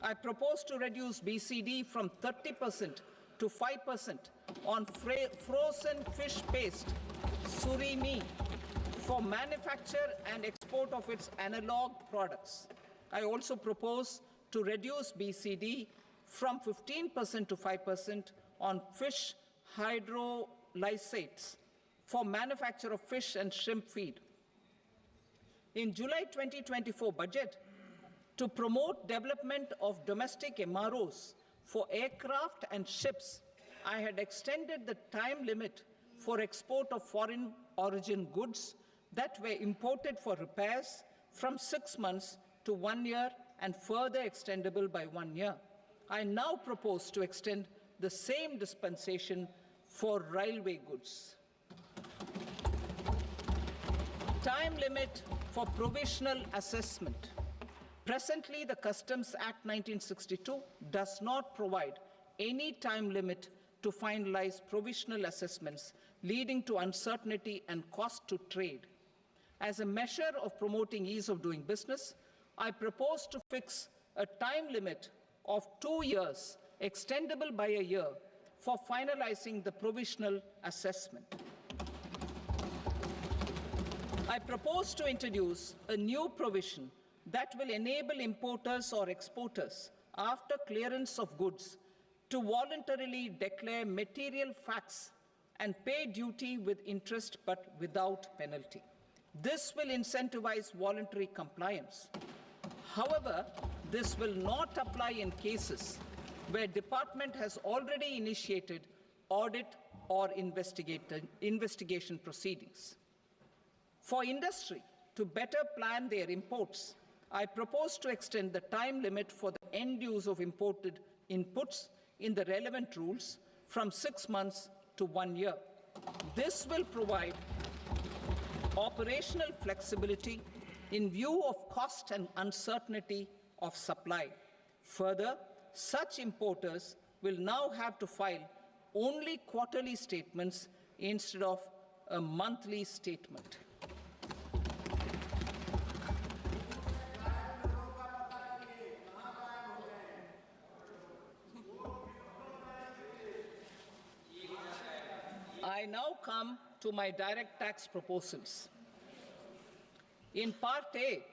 I propose to reduce BCD from 30% to 5% on frozen fish paste, surimi, for manufacture and export of its analog products. I also propose to reduce BCD from 15% to 5% on fish hydrolysates for manufacture of fish and shrimp feed. In July 2024 budget, to promote development of domestic MROs for aircraft and ships, I had extended the time limit for export of foreign origin goods that were imported for repairs from 6 months to 1 year and further extendable by 1 year. I now propose to extend the same dispensation for railway goods. Time limit for provisional assessment. Presently, the Customs Act 1962 does not provide any time limit to finalize provisional assessments, leading to uncertainty and cost to trade. As a measure of promoting ease of doing business, I propose to fix a time limit of 2 years, extendable by a year, for finalizing the provisional assessment. I propose to introduce a new provision that will enable importers or exporters, after clearance of goods, to voluntarily declare material facts and pay duty with interest but without penalty. This will incentivize voluntary compliance. However, this will not apply in cases where department has already initiated audit or investigation proceedings. For industry to better plan their imports, I propose to extend the time limit for the end use of imported inputs in the relevant rules from 6 months to 1 year. This will provide operational flexibility in view of cost and uncertainty of supply. Further, such importers will now have to file only quarterly statements instead of a monthly statement. I now come to my direct tax proposals. In Part A,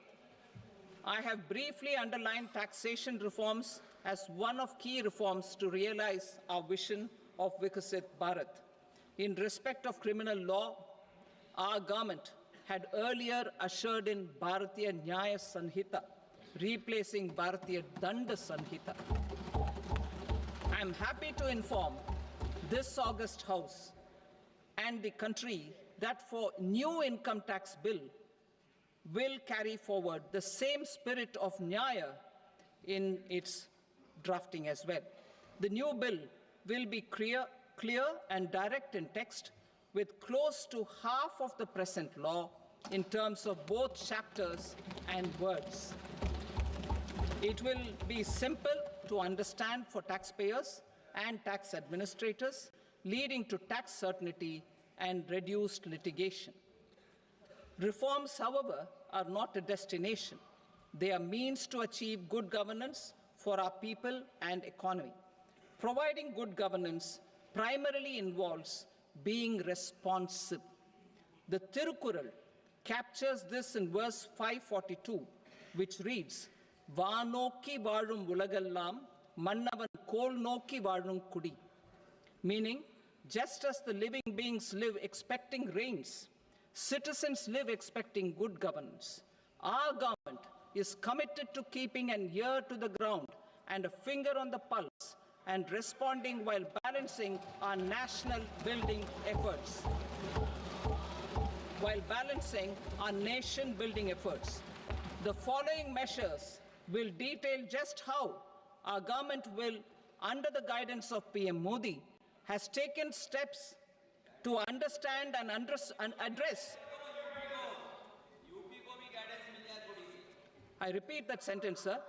I have briefly underlined taxation reforms as one of key reforms to realize our vision of Vikasit Bharat. In respect of criminal law, our government had earlier ushered in Bharatiya Nyaya Sanhita, replacing Bharatiya Danda Sanhita. I am happy to inform this august House and the country that for new income tax bill will carry forward the same spirit of Nyaya in its drafting as well. The new bill will be clear and direct in text, with close to half of the present law in terms of both chapters and words. It will be simple to understand for taxpayers and tax administrators, leading to tax certainty and reduced litigation. Reforms, however, are not a destination. They are means to achieve good governance for our people and economy. Providing good governance primarily involves being responsive. The Tirukkural captures this in verse 542, which reads, "Vaanokki vaazhum ulagallam, mannavan kol nokki vaazhum kudi," meaning, just as the living beings live expecting rains, citizens live expecting good governance. Our government is committed to keeping an ear to the ground and a finger on the pulse and responding while balancing our national building efforts. The following measures will detail just how our government will, under the guidance of PM Modi, has taken steps to understand and address. I repeat that sentence, sir.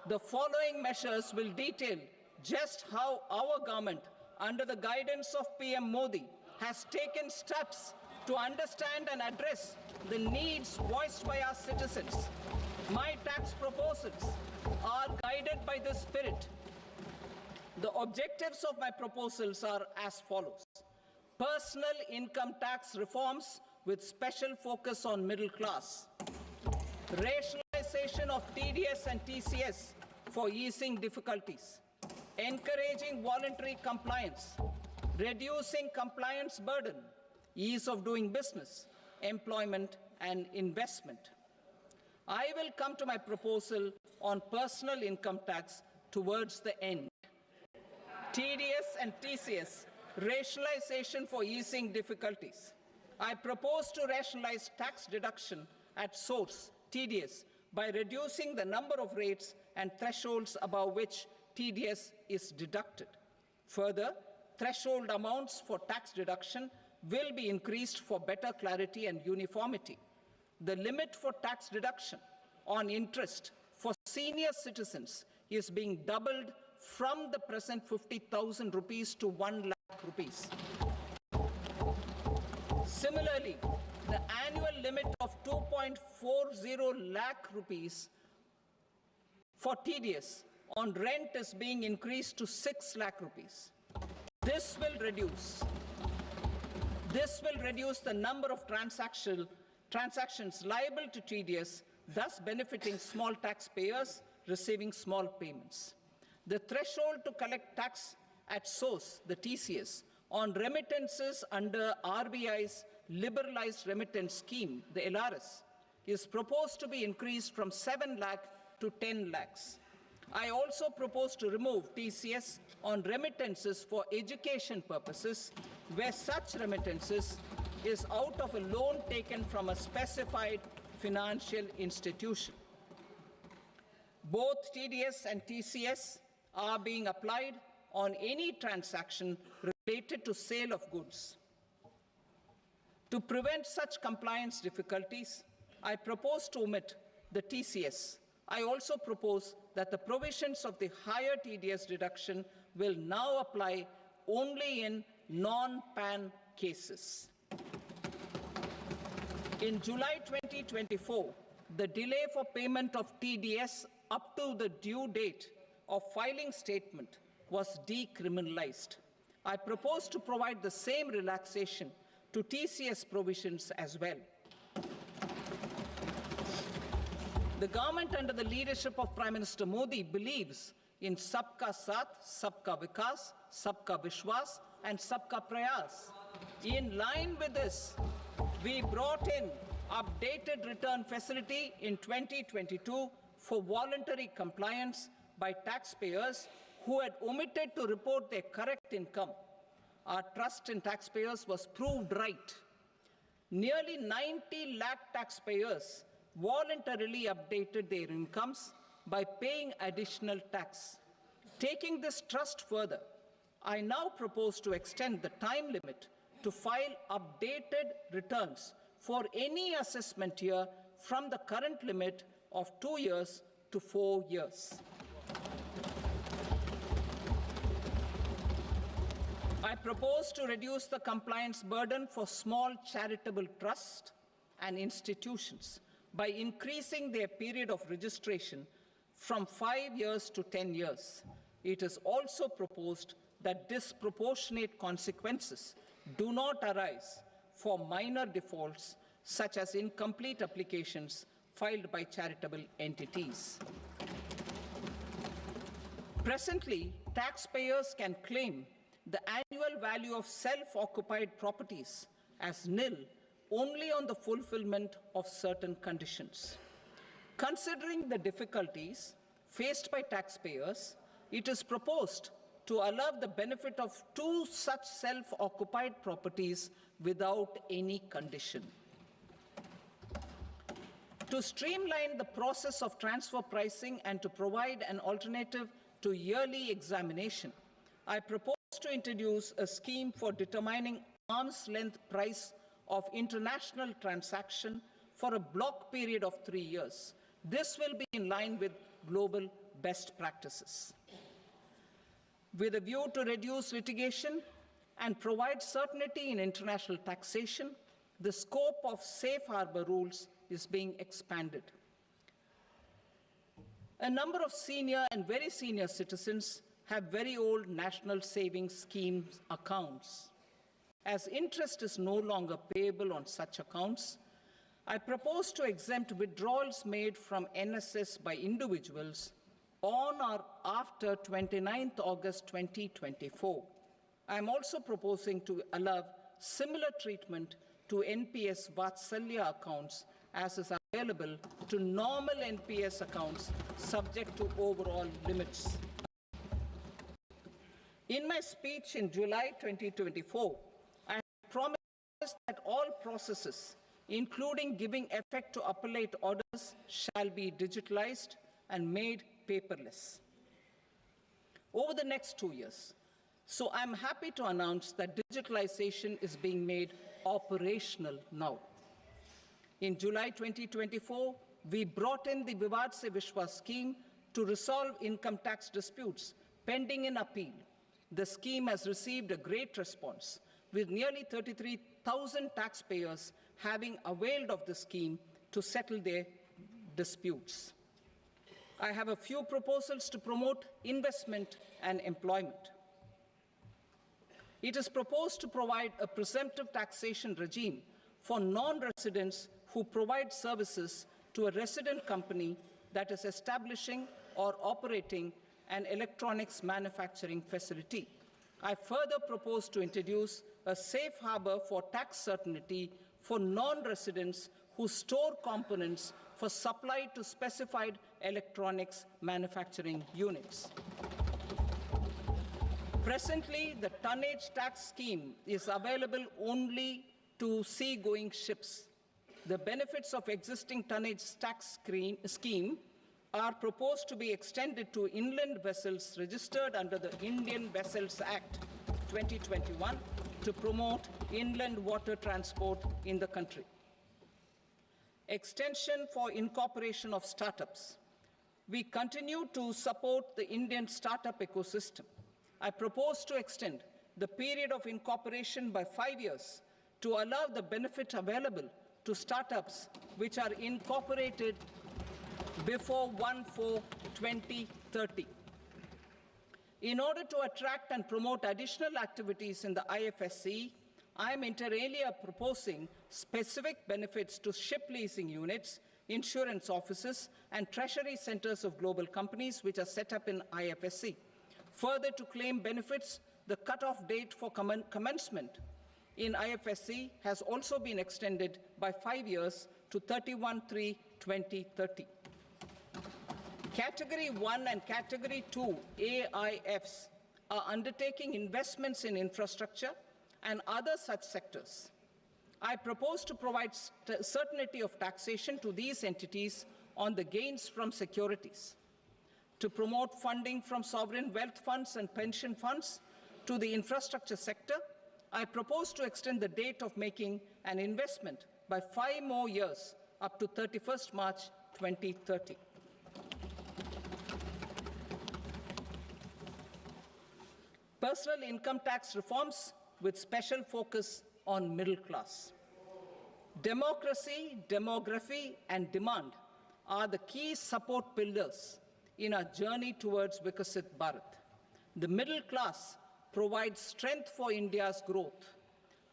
The following measures will detail just how our government, under the guidance of PM Modi, has taken steps to understand and address the needs voiced by our citizens. My tax proposals are guided by this spirit. The objectives of my proposals are as follows. Personal income tax reforms with special focus on middle class. Rationalization of TDS and TCS for easing difficulties. Encouraging voluntary compliance. Reducing compliance burden. Ease of doing business, employment and investment. I will come to my proposal on personal income tax towards the end. TDS and TCS, rationalization for easing difficulties. I propose to rationalize tax deduction at source, TDS, by reducing the number of rates and thresholds above which TDS is deducted. Further, threshold amounts for tax deduction will be increased for better clarity and uniformity. The limit for tax deduction on interest for senior citizens is being doubled from the present 50,000 rupees to 1 lakh rupees. Similarly, the annual limit of 2.40 lakh rupees for TDS on rent is being increased to 6 lakh rupees. This will reduce the number of transactions liable to TDS, thus benefiting small taxpayers receiving small payments. The threshold to collect tax at source, the TCS, on remittances under RBI's liberalized remittance scheme, the LRS, is proposed to be increased from 7 lakh to 10 lakhs. I also propose to remove TCS on remittances for education purposes, where such remittances is out of a loan taken from a specified financial institution. Both TDS and TCS are being applied on any transaction related to sale of goods. To prevent such compliance difficulties, I propose to omit the TCS. I also propose that the provisions of the higher TDS deduction will now apply only in non-PAN cases. In July 2024, the delay for payment of TDS up to the due date of filing statement was decriminalized. I propose to provide the same relaxation to TCS provisions as well. The government under the leadership of Prime Minister Modi believes in Sabka Saath, Sabka Vikas, Sabka Vishwas and Sabka Prayas. In line with this, we brought in updated return facility in 2022 for voluntary compliance by taxpayers who had omitted to report their correct income. Our trust in taxpayers was proved right. Nearly 90 lakh taxpayers voluntarily updated their incomes by paying additional tax. Taking this trust further, I now propose to extend the time limit to file updated returns for any assessment year from the current limit of 2 years to 4 years. I propose to reduce the compliance burden for small charitable trusts and institutions by increasing their period of registration from 5 years to 10 years. It is also proposed that disproportionate consequences do not arise for minor defaults, such as incomplete applications filed by charitable entities. Presently, taxpayers can claim the annual value of self-occupied properties as nil only on the fulfillment of certain conditions. Considering the difficulties faced by taxpayers, it is proposed to allow the benefit of 2 such self-occupied properties without any condition. To streamline the process of transfer pricing and to provide an alternative to yearly examination, I propose to introduce a scheme for determining arm's length price of international transaction for a block period of 3 years. This will be in line with global best practices. With a view to reduce litigation and provide certainty in international taxation, the scope of safe harbor rules is being expanded. A number of senior and very senior citizens have very old national savings schemes accounts. As interest is no longer payable on such accounts, I propose to exempt withdrawals made from NSS by individuals on or after 29th August 2024. I am also proposing to allow similar treatment to NPS Vatsalya accounts as is available to normal NPS accounts subject to overall limits. In my speech in July 2024, I promised that all processes, including giving effect to appellate orders, shall be digitalized and made paperless over the next 2 years. So I'm happy to announce that digitalization is being made operational now. In July 2024, we brought in the Vivad Se Vishwas scheme to resolve income tax disputes pending in appeal. The scheme has received a great response, with nearly 33,000 taxpayers having availed of the scheme to settle their disputes. I have a few proposals to promote investment and employment. It is proposed to provide a presumptive taxation regime for non-residents who provide services to a resident company that is establishing or operating an electronics manufacturing facility. I further propose to introduce a safe harbor for tax certainty for non-residents who store components for supply to specified electronics manufacturing units. Presently, the tonnage tax scheme is available only to sea-going ships. The benefits of existing tonnage tax scheme are proposed to be extended to inland vessels registered under the Indian Vessels Act 2021 to promote inland water transport in the country. Extension for incorporation of startups. We continue to support the Indian startup ecosystem. I propose to extend the period of incorporation by 5 years to allow the benefit available to startups which are incorporated before 1/4/2030. In order to attract and promote additional activities in the IFSC, I am inter alia proposing specific benefits to ship leasing units, insurance offices, and treasury centers of global companies which are set up in IFSC. Further, to claim benefits, the cutoff date for commencement in IFSC has also been extended by 5 years to 31/3/2030. Category 1 and Category 2 AIFs are undertaking investments in infrastructure and other such sectors. I propose to provide certainty of taxation to these entities on the gains from securities. to promote funding from sovereign wealth funds and pension funds to the infrastructure sector, I propose to extend the date of making an investment by 5 more years up to 31st March 2030. Personal income tax reforms with special focus on middle class. Democracy, demography, and demand are the key support pillars in our journey towards Vikasit Bharat. The middle class provides strength for India's growth.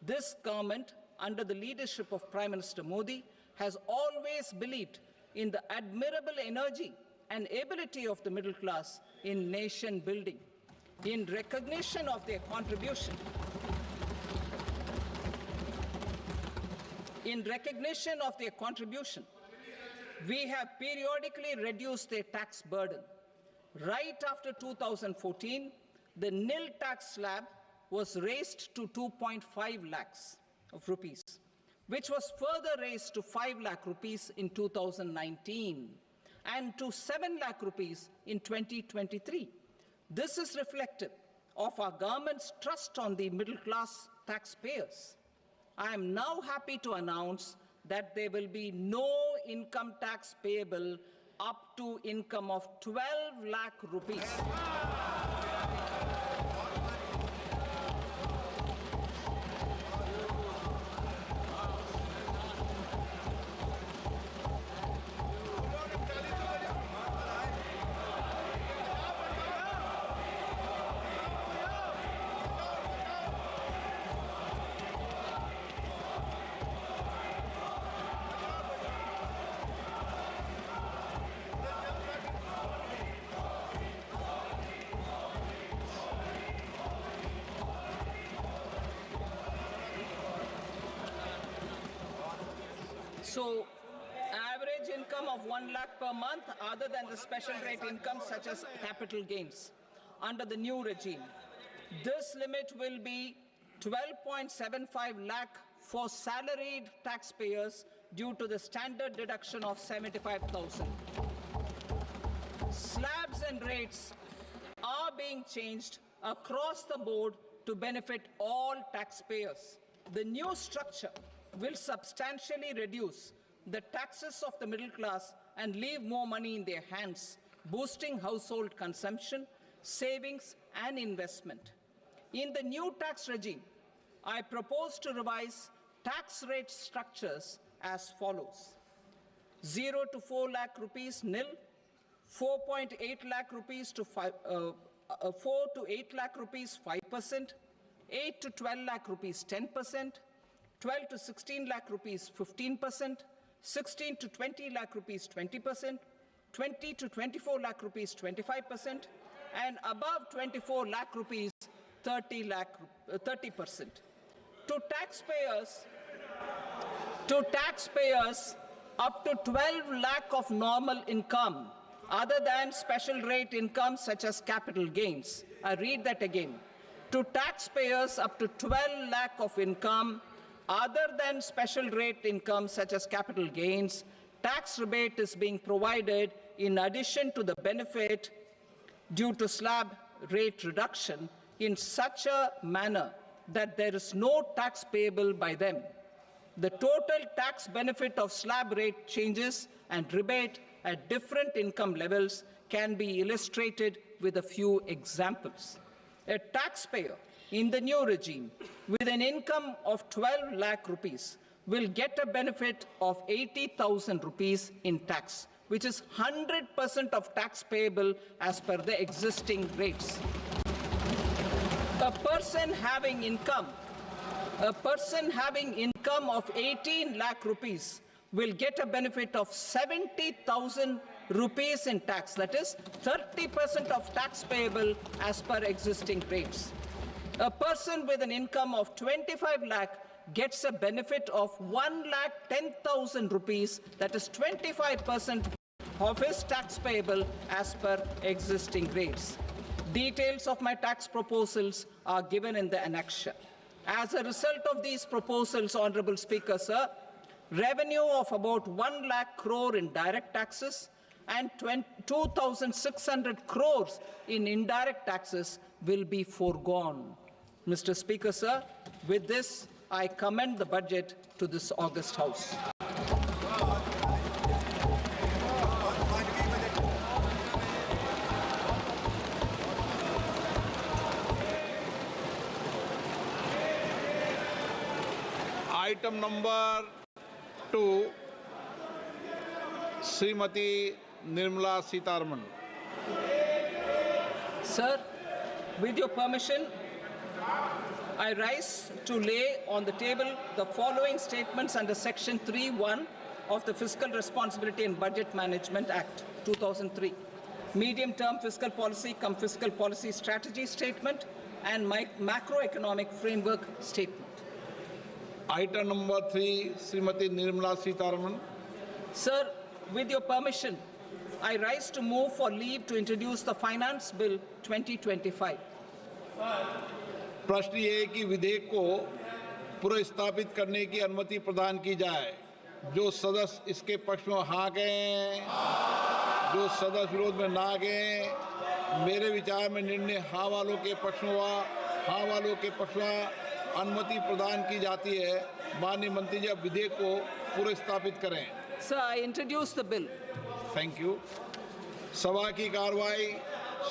This government, under the leadership of Prime Minister Modi, has always believed in the admirable energy and ability of the middle class in nation building. In recognition of their contribution, we have periodically reduced their tax burden. Right after 2014, the nil tax slab was raised to 2.5 lakhs of rupees, which was further raised to 5 lakh rupees in 2019 and to 7 lakh rupees in 2023. This is reflective of our government's trust on the middle-class taxpayers. I am now happy to announce that there will be no income tax payable up to income of 12 lakh rupees. So, average income of 1 lakh per month other than the special rate income such as capital gains under the new regime. This limit will be 12.75 lakh for salaried taxpayers due to the standard deduction of 75,000. Slabs and rates are being changed across the board to benefit all taxpayers. The new structure will substantially reduce the taxes of the middle class and leave more money in their hands, boosting household consumption, savings, and investment. In the new tax regime, I propose to revise tax rate structures as follows: 0 to 4 lakh rupees nil, 4.8 lakh rupees to 4 to 8 lakh rupees 5%, 8 to 12 lakh rupees 10%, 12 to 16 lakh rupees 15%, 16 to 20 lakh rupees 20%, 20 to 24 lakh rupees 25%, and above 24 lakh rupees 30%. To taxpayers up to 12 lakh of normal income other than special rate income such as capital gains. I read that again. To taxpayers up to 12 lakh of income other than special rate income such as capital gains, tax rebate is being provided in addition to the benefit due to slab rate reduction in such a manner that there is no tax payable by them. The total tax benefit of slab rate changes and rebate at different income levels can be illustrated with a few examples. A taxpayer in the new regime with an income of 12 lakh rupees will get a benefit of 80,000 rupees in tax, which is 100% of tax payable as per the existing rates. A person having income of 18 lakh rupees will get a benefit of 70,000 rupees in tax, that is 30% of tax payable as per existing rates. A person with an income of 25 lakh gets a benefit of 1,10,000 rupees, that is 25% of his tax payable as per existing rates. Details of my tax proposals are given in the annexure. As a result of these proposals, Honorable Speaker, sir, revenue of about 1 lakh crore in direct taxes, and 2,600 crores in indirect taxes will be foregone. Mr. Speaker, sir, with this, I commend the budget to this august House. Item number 2, Srimati Nirmala Sitharaman. Sir, with your permission, I rise to lay on the table the following statements under Section 3(1) of the Fiscal Responsibility and Budget Management Act, 2003. Medium-term fiscal policy cum fiscal policy strategy statement and macroeconomic framework statement. Item number 3, Srimati Nirmala Sitharaman. Sir, with your permission, I rise to move for leave to introduce the Finance Bill 2025. प्रश्न ये है कि विधेयक को पुनर्स्थापित करने की अनुमति प्रदान की जाए। जो सदस्य इसके पक्ष में हाँ कहें, जो सदस्य विरोध में ना कहें। मेरे विचार में निर्णय हाँ वालों के पक्ष में हुआ, हाँ वालों के पक्ष में अनुमति प्रदान की जाती है। माननीय मंत्री जी, अब विधेयक को पुनर्स्थापित करें। Sir, I introduce the bill. Thank you. सभा की कार्रवाई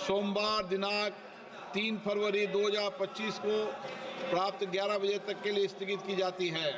सोमवार दिनांक 3 फरवरी 2025 को प्राप्त 11 बजे तक के लिए स्थगित की जाती है।